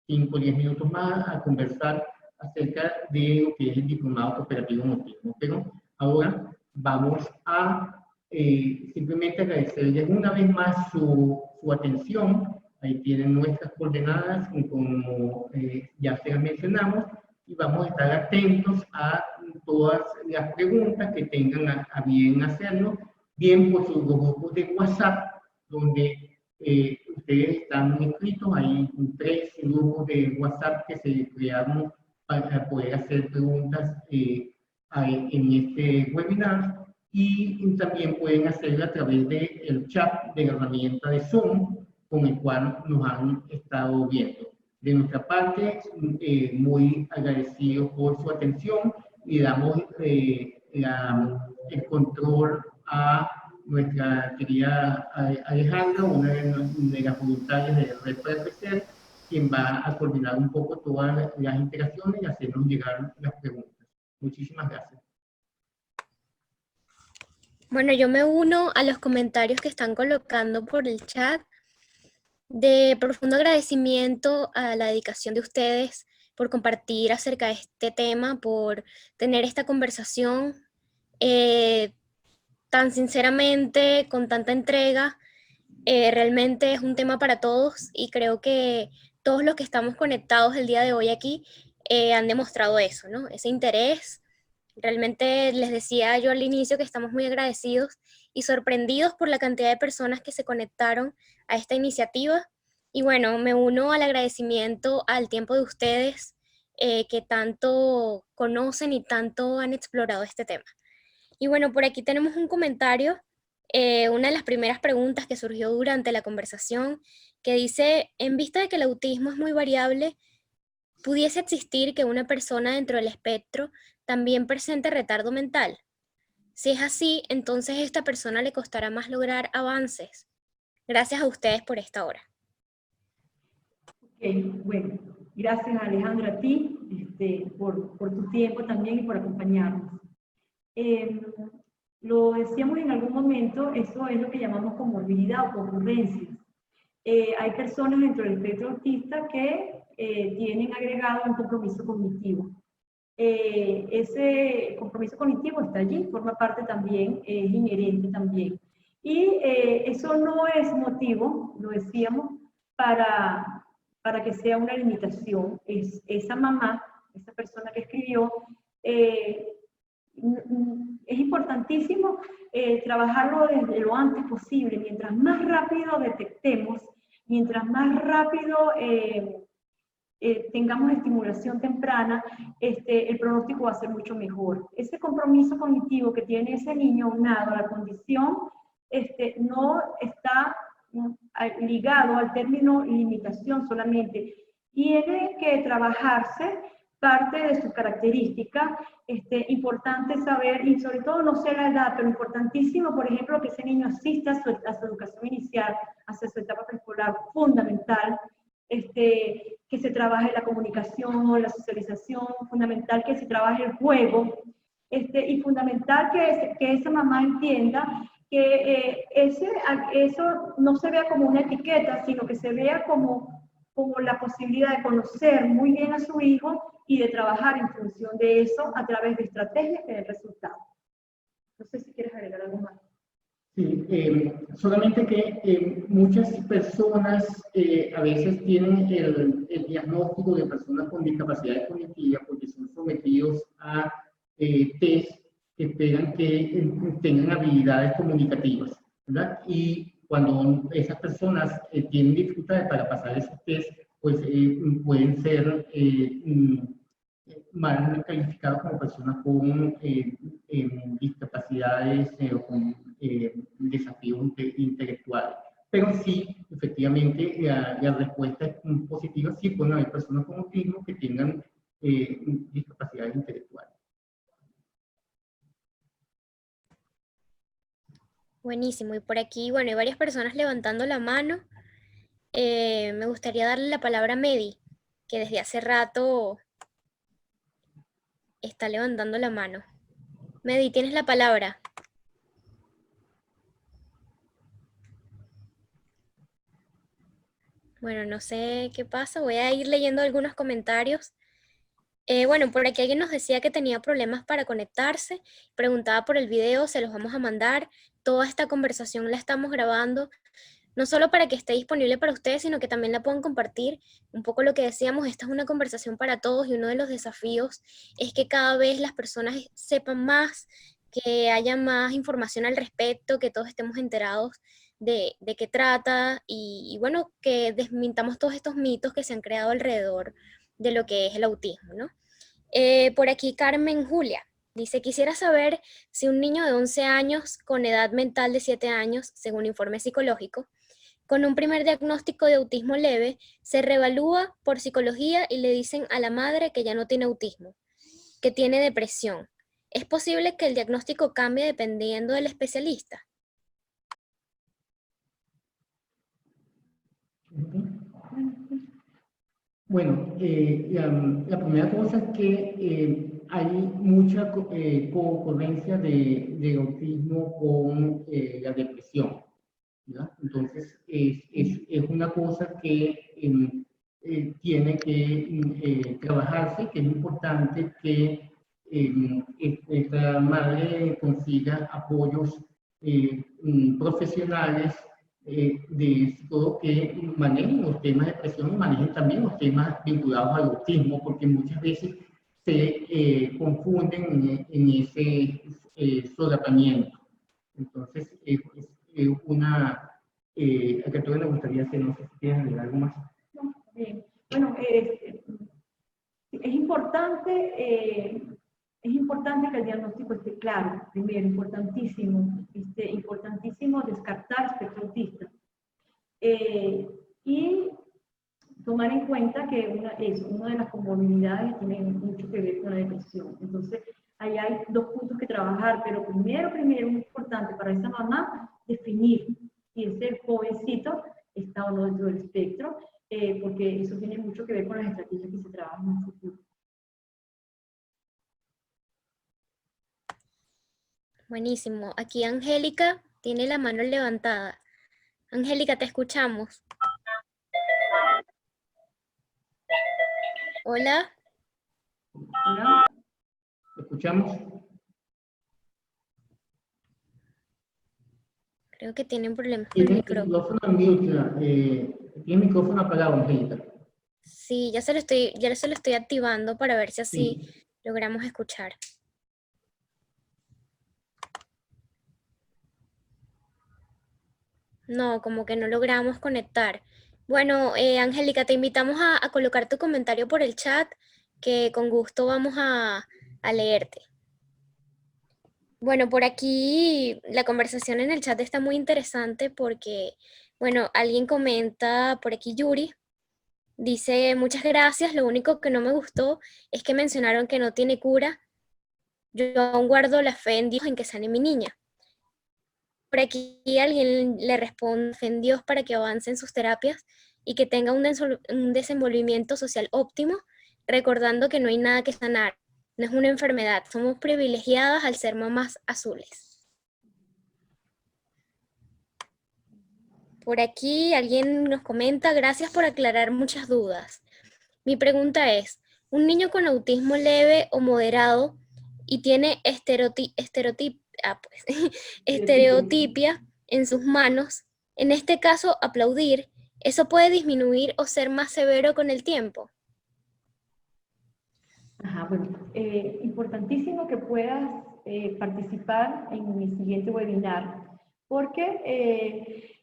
5 o 10 minutos más a conversar acerca de lo que es el diplomado cooperativo en autismo. Pero ahora vamos a simplemente agradecerles una vez más su atención. Ahí tienen nuestras coordenadas, como ya se las mencionamos, y vamos a estar atentos a todas las preguntas que tengan a bien hacerlo, bien por sus grupos de WhatsApp, donde ustedes están inscritos. Hay 3 grupos de WhatsApp que se crearon para poder hacer preguntas en este webinar, y también pueden hacerlo a través del chat de la herramienta de Zoom con el cual nos han estado viendo. De nuestra parte, muy agradecidos por su atención, y damos el control a nuestra querida Alejandra, una de las voluntarias de Red para Crecer, quien va a coordinar un poco todas las interacciones y hacernos llegar las preguntas. Muchísimas gracias. Bueno, yo me uno a los comentarios que están colocando por el chat. De profundo agradecimiento a la dedicación de ustedes por compartir acerca de este tema, por tener esta conversación tan sinceramente, con tanta entrega. Realmente es un tema para todos, y creo que todos los que estamos conectados el día de hoy aquí han demostrado eso, ¿no? Ese interés. Realmente les decía yo al inicio que estamos muy agradecidos y sorprendidos por la cantidad de personas que se conectaron a esta iniciativa. Y bueno, me uno al agradecimiento al tiempo de ustedes que tanto conocen y tanto han explorado este tema. Y bueno, por aquí tenemos un comentario una de las primeras preguntas que surgió durante la conversación, que dice, en vista de que el autismo es muy variable, ¿pudiese existir que una persona dentro del espectro también presente retardo mental? Si es así, entonces a esta persona le costará más lograr avances. Gracias a ustedes por esta hora. Bueno, gracias Alejandra a ti por tu tiempo también y por acompañarnos. Lo decíamos en algún momento, eso es lo que llamamos comorbilidad o concurrencias. Hay personas dentro del espectro autista que tienen agregado un compromiso cognitivo. Ese compromiso cognitivo está allí, forma parte también, es inherente también. Y eso no es motivo, lo decíamos, para que sea una limitación. Esa mamá, esa persona que escribió, es importantísimo trabajarlo desde lo antes posible. Mientras más rápido detectemos, mientras más rápido tengamos estimulación temprana, el pronóstico va a ser mucho mejor. Ese compromiso cognitivo que tiene ese niño aunado a la condición no está ligado al término limitación solamente. Tiene que trabajarse parte de sus características. Importante saber, y sobre todo no sé la edad, pero importantísimo, por ejemplo, que ese niño asista a su educación inicial, hacia su etapa preescolar, fundamental. Que se trabaje la comunicación, la socialización, fundamental que se trabaje el juego, y fundamental que esa mamá entienda que eso no se vea como una etiqueta, sino que se vea como la posibilidad de conocer muy bien a su hijo y de trabajar en función de eso a través de estrategias que den resultado. No sé si quieres agregar algo más. Sí, solamente que muchas personas a veces tienen el diagnóstico de personas con discapacidades cognitivas porque son sometidos a test que esperan que tengan habilidades comunicativas, ¿verdad? Y cuando esas personas tienen dificultades para pasar esos test, pues pueden ser mal calificados como personas con discapacidades o con desafíos intelectuales. Pero sí, efectivamente, la respuesta es positiva. Sí pueden haber personas con autismo que tengan discapacidades intelectuales. Buenísimo. Y por aquí, bueno, hay varias personas levantando la mano. Me gustaría darle la palabra a Medi, que desde hace rato está levantando la mano. Medi, tienes la palabra. Bueno, no sé qué pasa. Voy a ir leyendo algunos comentarios. Bueno, por aquí alguien nos decía que tenía problemas para conectarse. Preguntaba por el video, se los vamos a mandar. Toda esta conversación la estamos grabando, no solo para que esté disponible para ustedes, sino que también la puedan compartir. Un poco lo que decíamos, esta es una conversación para todos y uno de los desafíos es que cada vez las personas sepan más, que haya más información al respecto, que todos estemos enterados de qué trata y bueno, que desmintamos todos estos mitos que se han creado alrededor de lo que es el autismo, ¿no? Por aquí Carmen Julia dice, quisiera saber si un niño de 11 años con edad mental de 7 años, según informe psicológico, con un primer diagnóstico de autismo leve, se reevalúa por psicología y le dicen a la madre que ya no tiene autismo, que tiene depresión. ¿Es posible que el diagnóstico cambie dependiendo del especialista? Bueno, la primera cosa es que hay mucha concurrencia de autismo con la depresión, ¿verdad? Entonces, es una cosa que tiene que trabajarse, que es importante que esta madre consiga apoyos profesionales de todo que manejen los temas de depresión y manejen también los temas vinculados al autismo, porque muchas veces se confunden en ese solapamiento. Entonces, es una... a todos nos gustaría que no sé si quieren agregar algo más. Bien. Bueno, es importante que el diagnóstico esté claro, primero, importantísimo. Importantísimo descartar espectro autista. Y tomar en cuenta que una de las comorbilidades tiene mucho que ver con la depresión. Entonces, ahí hay dos puntos que trabajar, pero primero es importante para esa mamá definir si ese jovencito está o no dentro del espectro, porque eso tiene mucho que ver con las estrategias que se trabajan en el futuro. Buenísimo. Aquí Angélica tiene la mano levantada. Angélica, te escuchamos. Hola. Hola. ¿Te escuchamos? Creo que tienen problemas con el Tiene el micrófono. micrófono en mute, tiene el micrófono apagado, Angélica. Sí, ya se lo estoy activando para ver si así Sí. logramos escuchar. No, como que no logramos conectar. Bueno, Angélica, te invitamos a colocar tu comentario por el chat, que con gusto vamos a leerte. Bueno, por aquí la conversación en el chat está muy interesante porque, bueno, alguien comenta, por aquí Yuri, dice, muchas gracias, lo único que no me gustó es que mencionaron que no tiene cura. Yo aún guardo la fe en Dios en que sane mi niña. Por aquí alguien le responde, fe en Dios para que avance en sus terapias y que tenga un desenvolvimiento social óptimo, recordando que no hay nada que sanar, no es una enfermedad, somos privilegiadas al ser mamás azules. Por aquí alguien nos comenta, gracias por aclarar muchas dudas. Mi pregunta es, un niño con autismo leve o moderado y tiene estereotipia en sus manos, en este caso aplaudir, ¿eso puede disminuir o ser más severo con el tiempo? Ajá, bueno, importantísimo que puedas participar en mi siguiente webinar, porque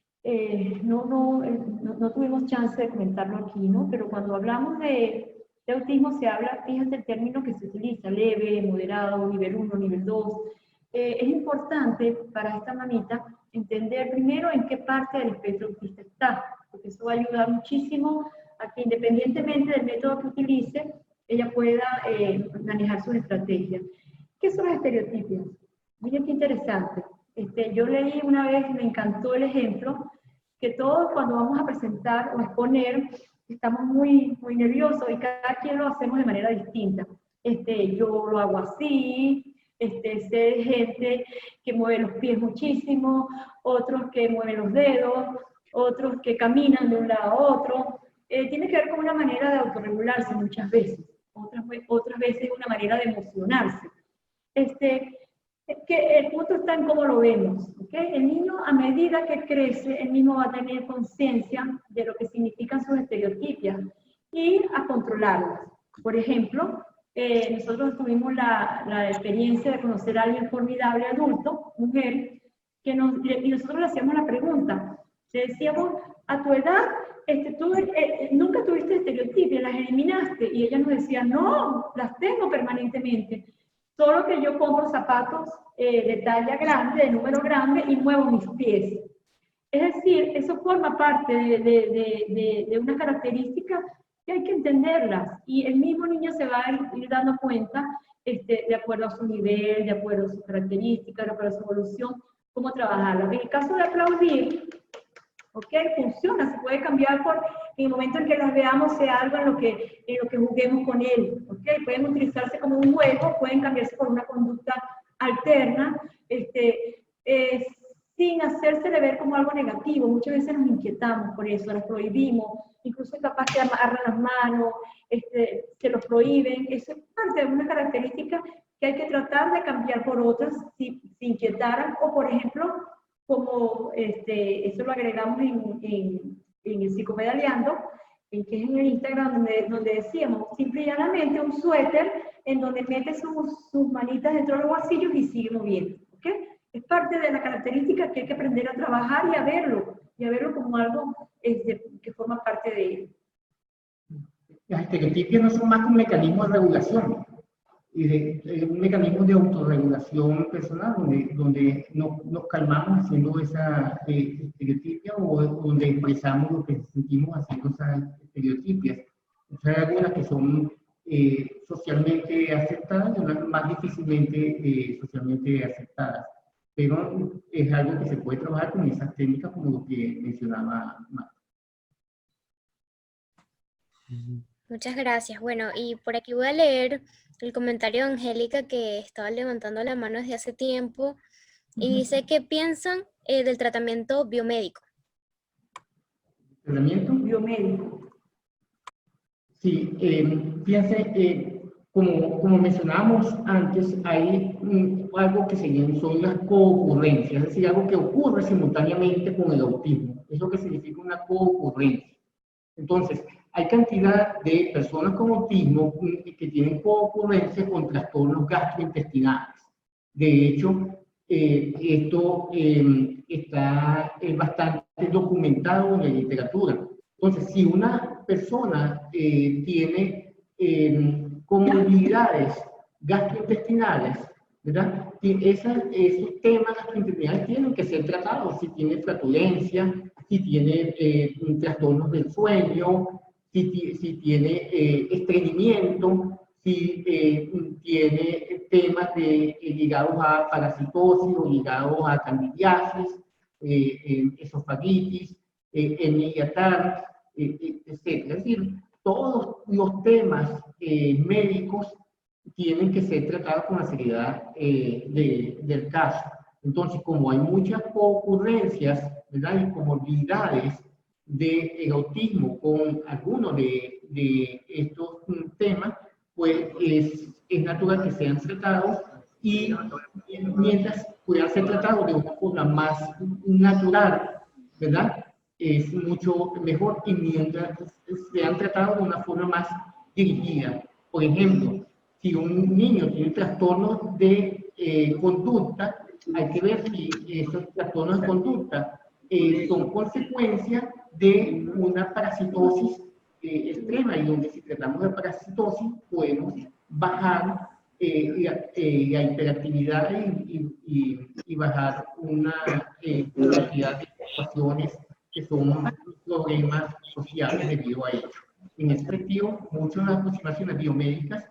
no tuvimos chance de comentarlo aquí, ¿no? Pero cuando hablamos de autismo se habla, fíjate el término que se utiliza, leve, moderado, nivel 1, nivel 2. Es importante para esta mamita entender primero en qué parte del espectro autista está, porque eso va a ayudar muchísimo a que independientemente del método que utilice, ella pueda manejar sus estrategias. ¿Qué son los estereotipos? Miren qué interesante. Yo leí una vez, me encantó el ejemplo, que todos cuando vamos a presentar o exponer, estamos muy nerviosos y cada quien lo hacemos de manera distinta. Yo lo hago así, sé de gente que mueve los pies muchísimo, otros que mueven los dedos, otros que caminan de un lado a otro. Tiene que ver con una manera de autorregularse muchas veces, otras veces una manera de emocionarse. Que el punto está en cómo lo vemos, ¿okay? El niño, a medida que crece, el mismo va a tener conciencia de lo que significan sus estereotipias y a controlarlas. Por ejemplo, nosotros tuvimos la experiencia de conocer a alguien formidable adulto, mujer, y nosotros le hacíamos la pregunta, le decíamos, a tu edad, tú nunca tuviste estereotipias, las eliminaste, y ella nos decía, no, las tengo permanentemente. Solo que yo compro zapatos de talla grande, de número grande, y muevo mis pies. Es decir, eso forma parte de una característica que hay que entenderlas. Y el mismo niño se va a ir dando cuenta, de acuerdo a su nivel, de acuerdo a sus características, de acuerdo a su evolución, cómo trabajarla. En el caso de aplaudir, ¿ok? Funciona, se puede cambiar en el momento en que las veamos sea algo en lo que juguemos con él, ¿ok? Pueden utilizarse como un juego, pueden cambiarse por una conducta alterna, sin hacérsele ver como algo negativo. Muchas veces nos inquietamos por eso, las prohibimos, incluso capaz que amarran las manos, se los prohíben. Eso es parte de una característica que hay que tratar de cambiar por otras si se inquietaran, o por ejemplo, como eso lo agregamos en el Psicopedaleando, que es en el Instagram, donde decíamos, simple y llanamente un suéter en donde mete sus manitas dentro de los bolsillos y sigue moviendo, ¿ok? Es parte de la característica que hay que aprender a trabajar y a verlo como algo que forma parte de él. Las estereotipias no son más que un mecanismo de regulación. un mecanismo de autorregulación personal, donde nos calmamos haciendo esa estereotipia, o donde expresamos lo que sentimos haciendo esas estereotipias. O sea, hay algunas que son socialmente aceptadas y otras más difícilmente socialmente aceptadas. Pero es algo que se puede trabajar con esas técnicas como lo que mencionaba Marta. Muchas gracias. Bueno, y por aquí voy a leer el comentario de Angélica, que estaba levantando la mano desde hace tiempo, y dice, ¿qué piensan del tratamiento biomédico? ¿Tratamiento? Biomédico. Sí, fíjense, como mencionábamos antes, hay algo que son las coocurrencias, es decir, algo que ocurre simultáneamente con el autismo. Eso que significa una coocurrencia. Entonces, hay cantidad de personas con autismo que tienen coocurrencias con trastornos gastrointestinales. De hecho, esto está bastante documentado en la literatura. Entonces, si una persona tiene comorbilidades gastrointestinales, ¿verdad? Esos temas gastrointestinales tienen que ser tratados. Si tiene flatulencia, si tiene trastornos del sueño, si tiene estreñimiento, si tiene temas ligados a parasitosis o ligados a candidiasis, esofagitis, hemiatar, etc. Es decir, todos los temas médicos tienen que ser tratados con la seriedad del caso. Entonces, como hay muchas ocurrencias, ¿verdad?, y comorbilidades del autismo con algunos de estos temas, pues es natural que sean tratados, y mientras puedan ser tratados de una forma más natural, ¿verdad?, es mucho mejor, y mientras sean tratados de una forma más dirigida. Por ejemplo, si un niño tiene trastornos de conducta, hay que ver si esos trastornos de conducta son consecuencia de una parasitosis extrema, y donde si tratamos de parasitosis podemos bajar la hiperactividad y bajar una cantidad de situaciones que son problemas sociales debido a ello. En ese sentido, muchas de las aproximaciones biomédicas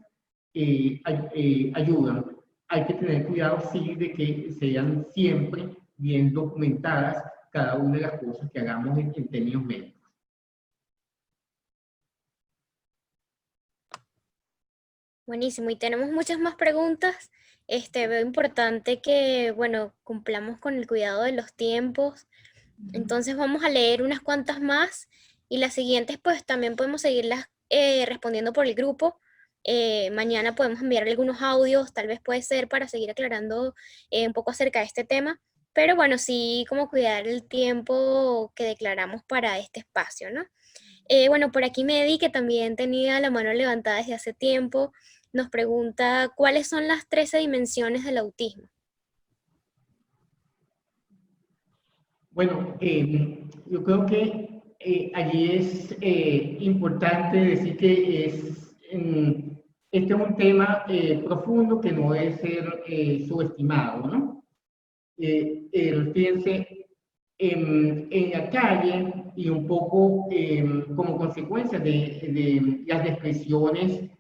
ayudan. Hay que tener cuidado, sí, de que sean siempre bien documentadas cada una de las cosas que hagamos en términos médicos. Buenísimo, y tenemos muchas más preguntas. Veo importante que, bueno, cumplamos con el cuidado de los tiempos. Entonces vamos a leer unas cuantas más, y las siguientes pues también podemos seguirlas respondiendo por el grupo. Mañana podemos enviar algunos audios, tal vez puede ser para seguir aclarando un poco acerca de este tema, pero bueno, sí como cuidar el tiempo que declaramos para este espacio, ¿no? Bueno, por aquí Medi, que también tenía la mano levantada desde hace tiempo, nos pregunta, ¿cuáles son las 13 dimensiones del autismo? Bueno, yo creo que allí es importante decir que este es un tema profundo que no debe ser subestimado, ¿no? Fíjense, en la calle, y un poco como consecuencia de las descripciones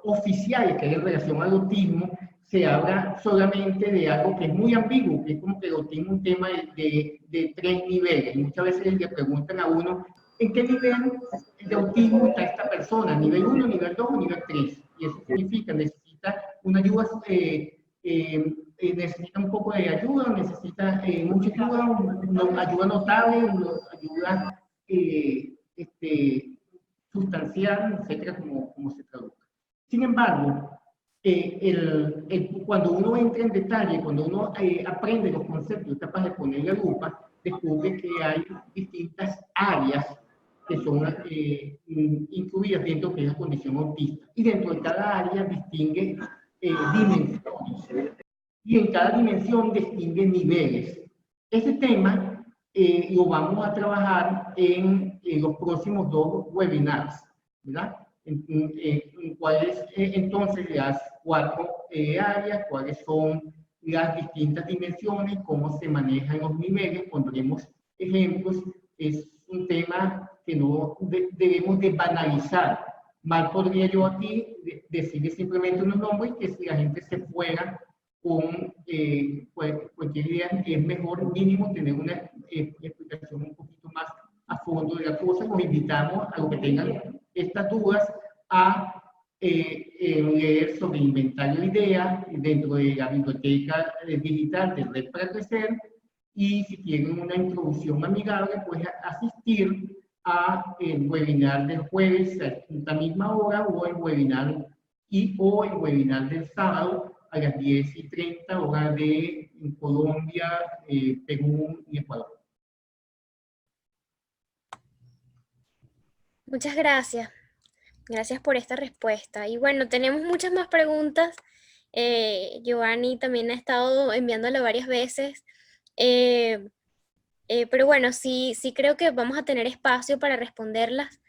oficiales que hay en relación al autismo, se habla solamente de algo que es muy ambiguo, que es como que el autismo es un tema de 3 niveles. Muchas veces le preguntan a uno, ¿en qué nivel de autismo está esta persona? ¿Nivel 1, nivel 2 o nivel 3? Y eso significa, necesita una ayuda, necesita un poco de ayuda, necesita mucha ayuda, ayuda notable, ayuda sustancial, etcétera, como se traduzca. Sin embargo, cuando uno entra en detalle, cuando uno aprende los conceptos, es capaz de poner la lupa, descubre que hay distintas áreas que son incluidas dentro de esa condición autista. Y dentro de cada área distingue dimensiones. Y en cada dimensión distingue niveles. Ese tema lo vamos a trabajar en los próximos 2 webinars, ¿verdad? cuáles entonces las 4 áreas, cuáles son las distintas dimensiones, cómo se manejan los niveles, pondremos ejemplos. Es un tema que no debemos de banalizar. Mal podría yo aquí decirle simplemente unos nombres, que si la gente se fuera con cualquier idea, es mejor mínimo tener una explicación un poquito más a fondo de la cosa. Nos invitamos a los que tengan estas dudas a leer sobre inventario de ideas dentro de la biblioteca digital de Red para Crecer, y si tienen una introducción amigable, pues asistir a el webinar del jueves a esta misma hora, o el webinar del sábado a las 10:30 horas de Colombia, Perú y Ecuador. Muchas gracias. Gracias por esta respuesta. Y bueno, tenemos muchas más preguntas. Giovanni también ha estado enviándola varias veces. Pero bueno, sí creo que vamos a tener espacio para responderlas.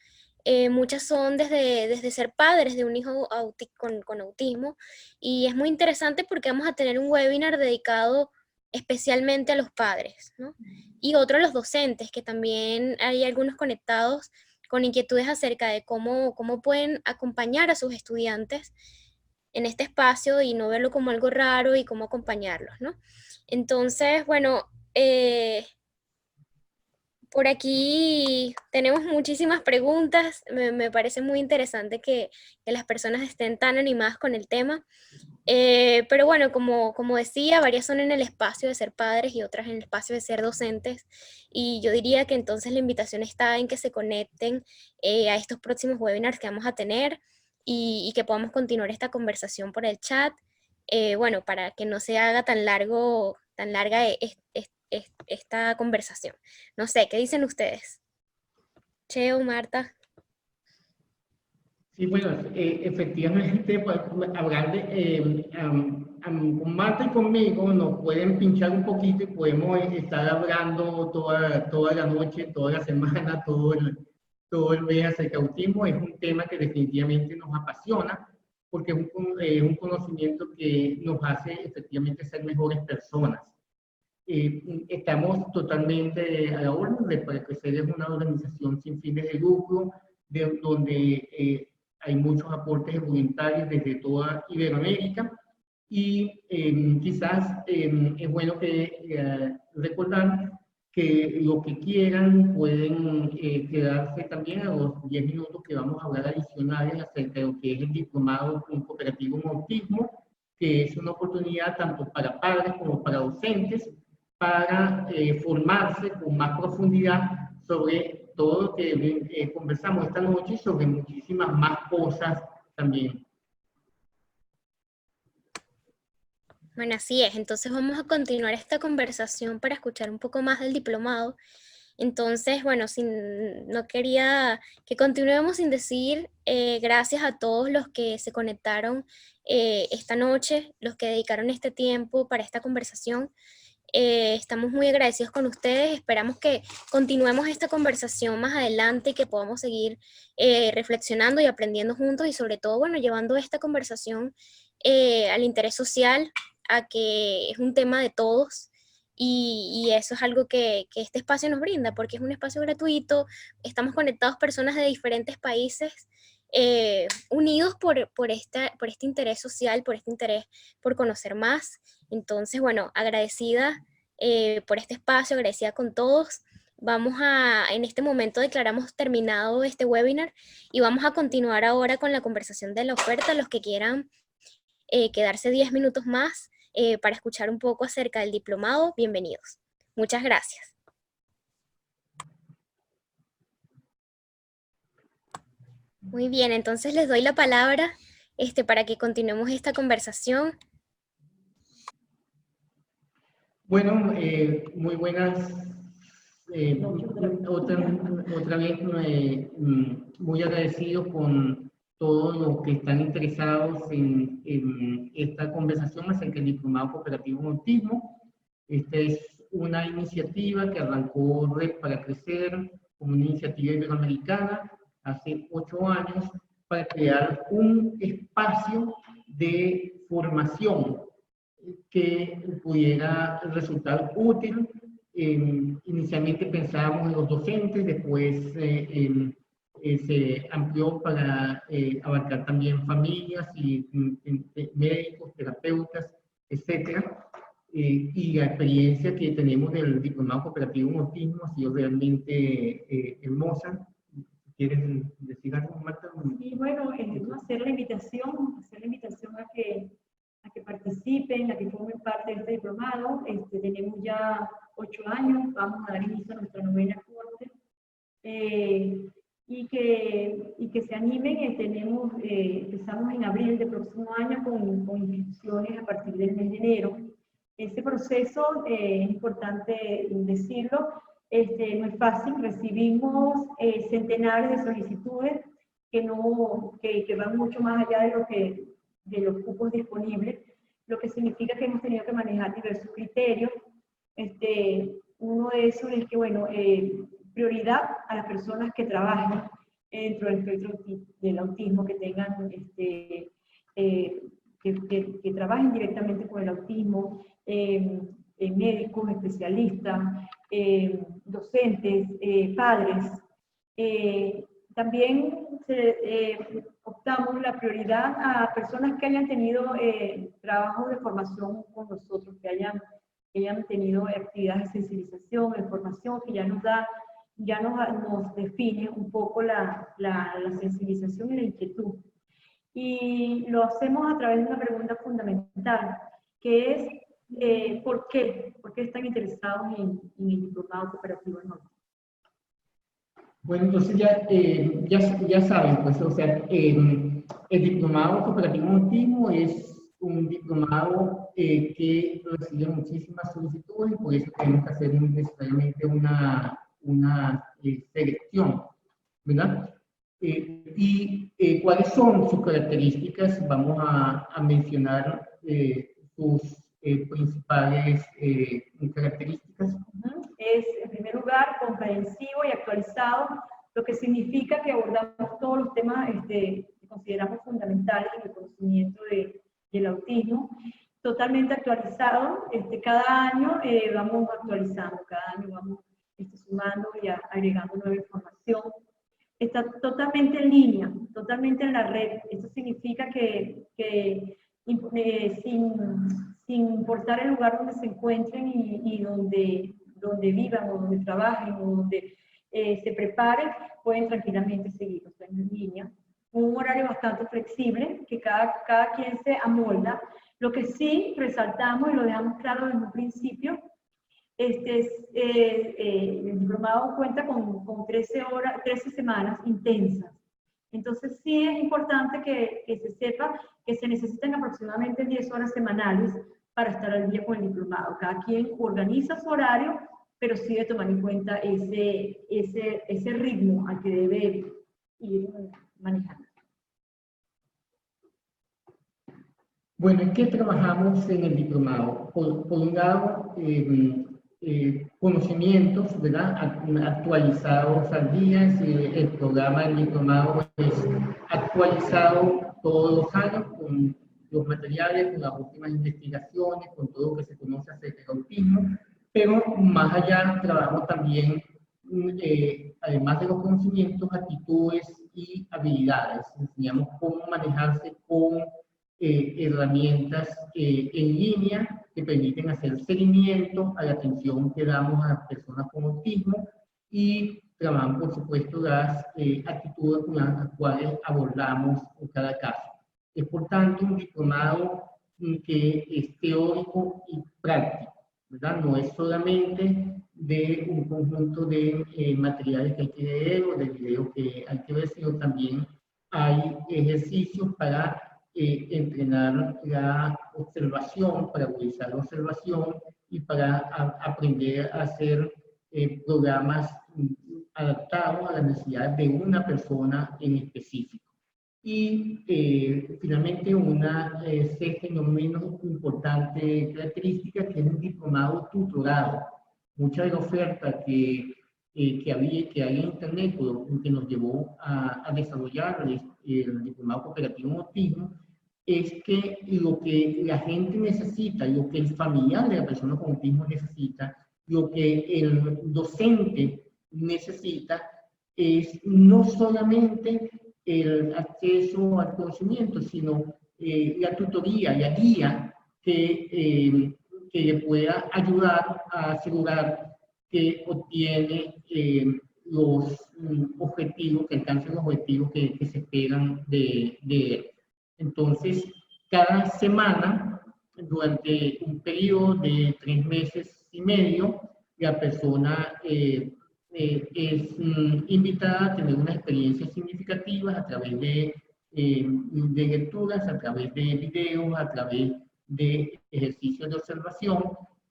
Muchas son desde ser padres de un hijo con autismo, y es muy interesante porque vamos a tener un webinar dedicado especialmente a los padres, ¿no? Y otro a los docentes, que también hay algunos conectados con inquietudes acerca de cómo pueden acompañar a sus estudiantes en este espacio y no verlo como algo raro, y cómo acompañarlos, ¿no? Entonces, bueno, por aquí tenemos muchísimas preguntas. Me parece muy interesante que las personas estén tan animadas con el tema. Pero bueno, como decía, varias son en el espacio de ser padres y otras en el espacio de ser docentes. Y yo diría que entonces la invitación está en que se conecten a estos próximos webinars que vamos a tener, y que podamos continuar esta conversación por el chat. Bueno, para que no se haga tan larga esta conversación. No sé, ¿qué dicen ustedes? Cheo, Marta. Sí, bueno, efectivamente, pues, hablar con Marta y conmigo nos pueden pinchar un poquito y podemos estar hablando toda la noche, toda la semana, todo el mes acerca de autismo. Es un tema que definitivamente nos apasiona, porque es un conocimiento que nos hace efectivamente ser mejores personas. Estamos totalmente a la orden de Para Crecer. Es una organización sin fines de lucro, donde hay muchos aportes voluntarios desde toda Iberoamérica, y quizás es bueno recordar que lo que quieran pueden quedarse también a los 10 minutos que vamos a hablar adicionales acerca de lo que es el diplomado cooperativo en autismo, que es una oportunidad tanto para padres como para docentes para formarse con más profundidad sobre todo lo que conversamos esta noche, y sobre muchísimas más cosas también. Bueno, así es. Entonces vamos a continuar esta conversación para escuchar un poco más del diplomado. Entonces, bueno, no quería que continuemos sin decir gracias a todos los que se conectaron esta noche, los que dedicaron este tiempo para esta conversación. Estamos muy agradecidos con ustedes. Esperamos que continuemos esta conversación más adelante y que podamos seguir reflexionando y aprendiendo juntos, y sobre todo, bueno, llevando esta conversación al interés social, a que es un tema de todos, y eso es algo que este espacio nos brinda, porque es un espacio gratuito. Estamos conectados personas de diferentes países, unidos por este interés social, por este interés por conocer más. Entonces, bueno, agradecida por este espacio, agradecida con todos. En este momento declaramos terminado este webinar, y vamos a continuar ahora con la conversación de la oferta. Los que quieran quedarse 10 minutos más para escuchar un poco acerca del diplomado, bienvenidos. Muchas gracias. Muy bien, entonces les doy la palabra para que continuemos esta conversación. Bueno, muy buenas. Otra vez muy agradecido con todos los que están interesados en esta conversación acerca del diplomado cooperativo en autismo. Esta es una iniciativa que arrancó Red para Crecer como una iniciativa iberoamericana hace 8 años, para crear un espacio de formación que pudiera resultar útil. Inicialmente pensábamos en los docentes, después se amplió para abarcar también familias y médicos, terapeutas, etcétera. Y la experiencia que tenemos del Diplomado Cooperativo en Autismo ha sido realmente hermosa. ¿Quieres decir algo, Marta? Sí, bueno, hacer la invitación a que participen, a que formen parte de este diplomado. Tenemos ya 8 años, vamos a dar inicio a nuestra 9ª corte. Y que se animen. Empezamos en abril del próximo año con inscripciones a partir del mes de enero. Ese proceso, es importante decirlo, no es fácil. Recibimos centenares de solicitudes que van mucho más allá de los cupos disponibles, lo que significa que hemos tenido que manejar diversos criterios. Uno de esos es que, bueno, prioridad a las personas que trabajan dentro del espectro del autismo, que tengan, que trabajen directamente con el autismo, médicos, especialistas, docentes, padres. También optamos la prioridad a personas que hayan tenido trabajos de formación con nosotros, que hayan tenido actividades de sensibilización, de formación, que ya nos define un poco la sensibilización y la inquietud. Y lo hacemos a través de una pregunta fundamental, que es ¿por qué? ¿Por qué están interesados en el Diplomado Cooperativo en Autismo? Bueno, entonces ya saben, pues, o sea, el Diplomado Cooperativo en Autismo es un diplomado que recibe muchísimas solicitudes, y por eso tenemos que hacer necesariamente una selección, ¿verdad? ¿Cuáles son sus características? Vamos a mencionar sus principales características. Es, en primer lugar, comprensivo y actualizado, lo que significa que abordamos todos los temas que consideramos fundamentales en el conocimiento del autismo. Totalmente actualizado. Cada año vamos actualizando, cada año vamos sumando y agregando nueva información. Está totalmente en línea, totalmente en la red. Esto significa que sin importar el lugar donde se encuentren y donde vivan o donde trabajen o donde se preparen, pueden tranquilamente seguirlo. Está en línea. Un horario bastante flexible, que cada quien se amolda. Lo que sí resaltamos y lo dejamos claro desde un principio, el diplomado cuenta con 13 semanas intensas. Entonces sí es importante que se sepa que se necesitan aproximadamente 10 horas semanales para estar al día con el diplomado. Cada quien organiza su horario, pero sí debe tomar en cuenta ese ritmo al que debe ir manejando. Bueno, ¿en qué trabajamos en el diplomado? Por un lado, conocimientos, ¿verdad? Actualizados al día. El programa del diplomado es actualizado todos los años con los materiales, con las últimas investigaciones, con todo lo que se conoce acerca del autismo, pero más allá trabajamos también, además de los conocimientos, actitudes y habilidades. Enseñamos cómo manejarse con herramientas en línea que permiten hacer seguimiento a la atención que damos a las personas con autismo, y trabajamos, por supuesto, las actitudes con las cuales abordamos cada caso. Es, por tanto, un diplomado que es teórico y práctico, ¿verdad? No es solamente de un conjunto de materiales que hay que leer o de videos que hay que ver, sino también hay ejercicios para entrenar la observación, para utilizar la observación y para aprender a hacer programas adaptados a las necesidades de una persona en específico. Y finalmente una sexta y no menos importante característica, que es un diplomado tutorado. Mucha de la oferta que hay en Internet, que nos llevó a desarrollar el diplomado cooperativo en autismo es que lo que la gente necesita, lo que el familiar de la persona con autismo necesita, lo que el docente necesita, es no solamente el acceso al conocimiento, sino la tutoría, la guía que le pueda ayudar a asegurar que obtiene los objetivos, que alcancen los objetivos que se esperan de él. Entonces, cada semana, durante un periodo de 3 meses y medio, la persona es invitada a tener unas experiencias significativas a través de lecturas, a través de videos, a través de ejercicios de observación,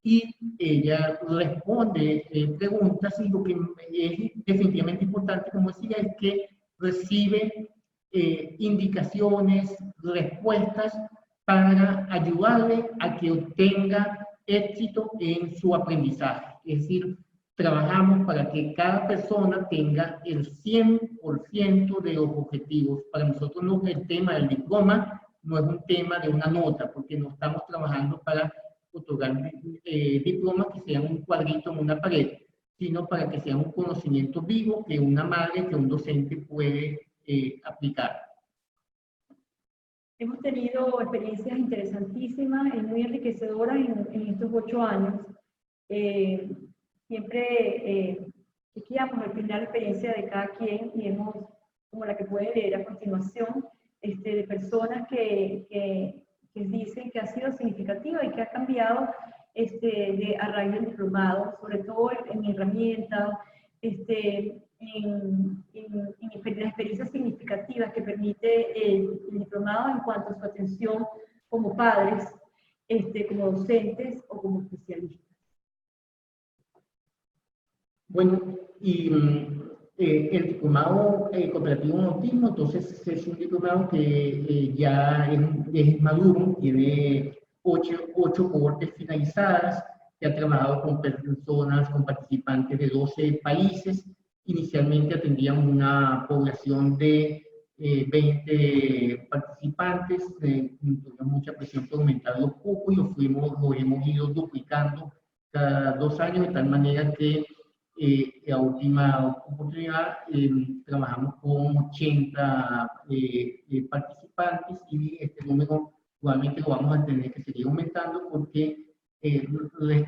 y ella responde preguntas, y lo que es definitivamente importante, como decía, es que recibe indicaciones, respuestas para ayudarle a que obtenga éxito en su aprendizaje. Es decir, trabajamos para que cada persona tenga el 100% de los objetivos. Para nosotros no es el tema del diploma, no es un tema de una nota, porque no estamos trabajando para otorgar diplomas que sean un cuadrito en una pared, sino para que sea un conocimiento vivo que una madre, que un docente puede aplicar. Hemos tenido experiencias interesantísimas y muy enriquecedoras en estos 8 años. Siempre chequeamos al final la experiencia de cada quien, y hemos, como la que pueden leer a continuación, de personas que dicen que ha sido significativa y que ha cambiado a raíz del diplomado, sobre todo en herramientas, en las experiencias significativas que permite el diplomado en cuanto a su atención como padres, como docentes o como especialistas. Bueno, y el diplomado cooperativo en autismo, entonces es un diplomado que ya es maduro, tiene 8 cohortes finalizadas, que ha trabajado con personas, con participantes de 12 países. Inicialmente atendían una población de 20 participantes, tuvimos mucha presión por aumentar los cupos, y lo hemos ido duplicando cada 2 años, de tal manera que la última oportunidad trabajamos con 80 participantes, y este número probablemente lo vamos a tener que seguir aumentando porque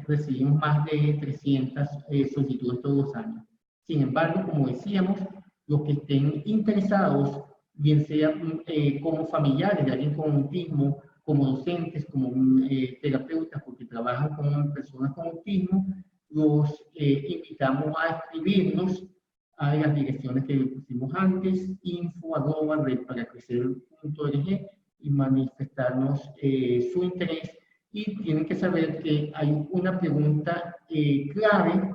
recibimos más de 300 solicitudes todos los años. Sin embargo, como decíamos, los que estén interesados, bien sea como familiares de alguien con autismo, como docentes, como terapeutas, porque trabajan con personas con autismo, los invitamos a escribirnos a las direcciones que pusimos antes, info@redparacrecer.org, y manifestarnos su interés. Y tienen que saber que hay una pregunta clave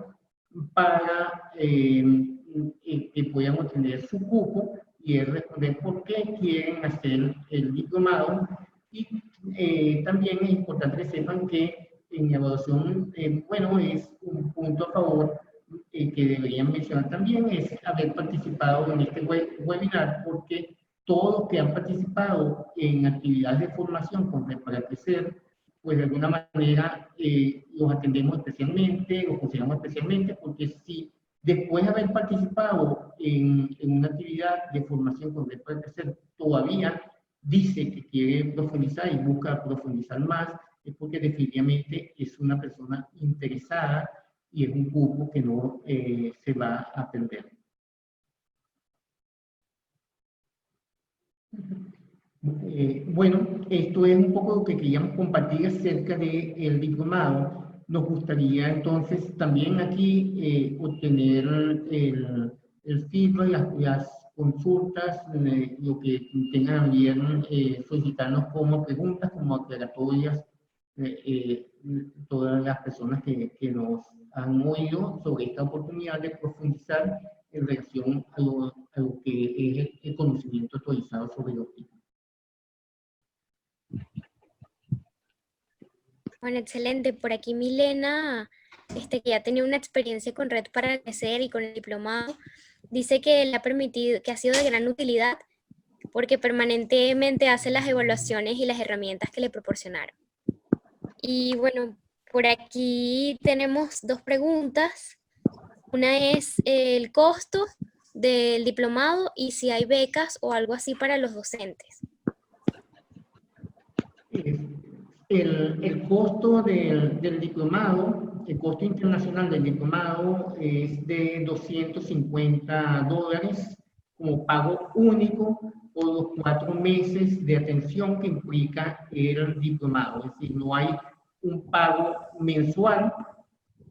para que puedan obtener su cupo, y es responder por qué quieren hacer el diplomado. Y también es importante que sepan que en la evaluación, bueno, es un punto a favor que deberían mencionar también, es haber participado en este webinar, porque todos los que han participado en actividades de formación con Red para Crecer, pues de alguna manera los atendemos especialmente, los consideramos especialmente, porque si después de haber participado en una actividad de formación con Red para Crecer todavía dice que quiere profundizar y busca profundizar más, es porque definitivamente es una persona interesada y es un cupo que no se va a perder. Bueno, esto es un poco lo que queríamos compartir acerca del diplomado. Nos gustaría entonces también aquí obtener el feedback, las consultas, lo que tengan bien, solicitarnos como preguntas, como aclaratorias, todas las personas que nos han oído sobre esta oportunidad de profundizar en relación a lo que es el conocimiento actualizado sobre el autismo. Bueno, excelente. Por aquí Milena, que ya ha tenido una experiencia con Red para Crecer y con el diplomado, dice que le ha permitido, que ha sido de gran utilidad porque permanentemente hace las evaluaciones y las herramientas que le proporcionaron. Y bueno, por aquí tenemos dos preguntas. Una es el costo del diplomado y si hay becas o algo así para los docentes. El costo del diplomado, el costo internacional del diplomado es de $250 como pago único por los 4 meses de atención que implica el diplomado. Es decir, no hay un pago mensual,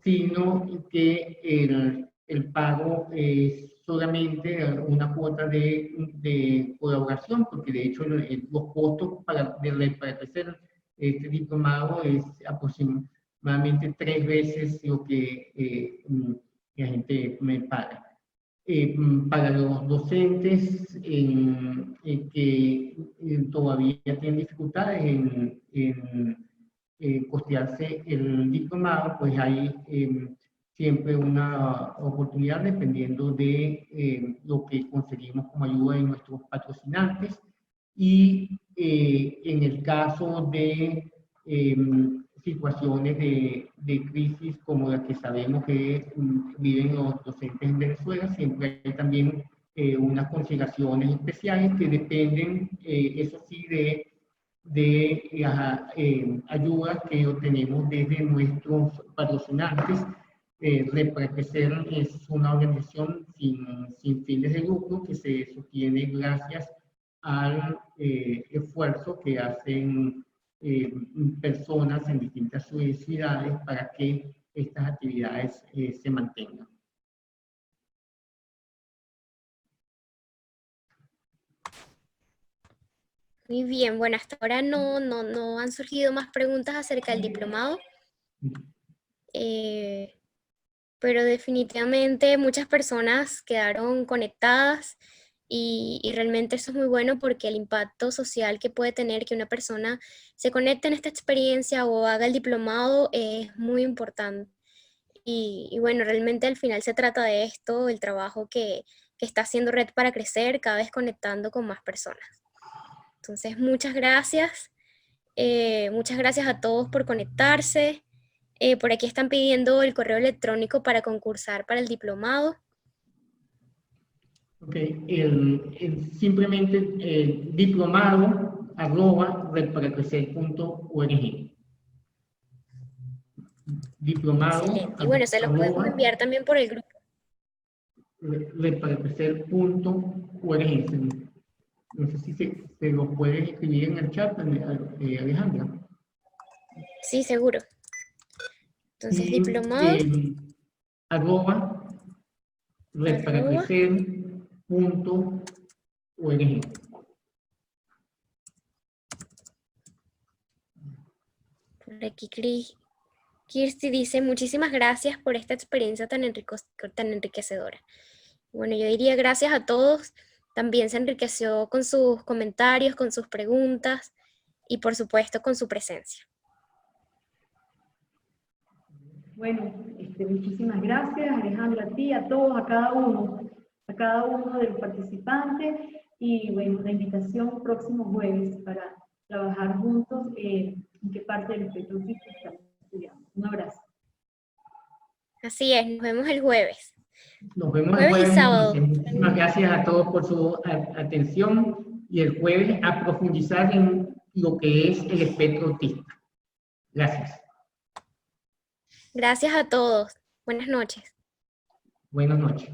sino que el pago es solamente una cuota de colaboración, porque de hecho los costos para hacer este diplomado es aproximadamente 3 veces lo que la gente me paga. Para los docentes que todavía tienen dificultades en costearse el diplomado, pues hay siempre una oportunidad dependiendo de lo que conseguimos como ayuda de nuestros patrocinantes. Y en el caso de situaciones de crisis como la que sabemos que viven los docentes en Venezuela, siempre hay también unas consideraciones especiales que dependen, eso sí, de las ayudas que obtenemos desde nuestros patrocinantes. Reprecer es una organización sin fines de lucro que se sostiene gracias al esfuerzo que hacen personas en distintas universidades para que estas actividades se mantengan. Muy bien, bueno, hasta ahora no han surgido más preguntas acerca del diplomado. Pero definitivamente muchas personas quedaron conectadas y realmente eso es muy bueno porque el impacto social que puede tener que una persona se conecte en esta experiencia o haga el diplomado es muy importante. Y bueno, realmente al final se trata de esto, el trabajo que está haciendo Red para Crecer, cada vez conectando con más personas. Entonces, muchas gracias. Muchas gracias a todos por conectarse. Por aquí están pidiendo el correo electrónico para concursar para el diplomado. Ok, simplemente diplomado@redparacrecer.org. Diplomado. Excelente. Y bueno, se los podemos enviar también por el grupo. redparacrecer.org. No sé si se lo puedes escribir en el chat, Alejandra. Sí, seguro. Entonces, diplomado. @redparacrecer.org. Por aquí Kirsty dice, muchísimas gracias por esta experiencia tan enriquecedora. Bueno, yo diría gracias a todos. También se enriqueció con sus comentarios, con sus preguntas y por supuesto con su presencia. Bueno, muchísimas gracias, Alejandra, a ti, a todos, a cada uno de los participantes. Y bueno, la invitación próximo jueves para trabajar juntos en qué parte del espectro autista estamos estudiando. Un abrazo. Así es, nos vemos el jueves. Nos vemos Jueves el jueves. y sábado. Muchísimas gracias a todos por su atención y el jueves a profundizar en lo que es el espectro autista. Gracias. Gracias a todos. Buenas noches. Buenas noches.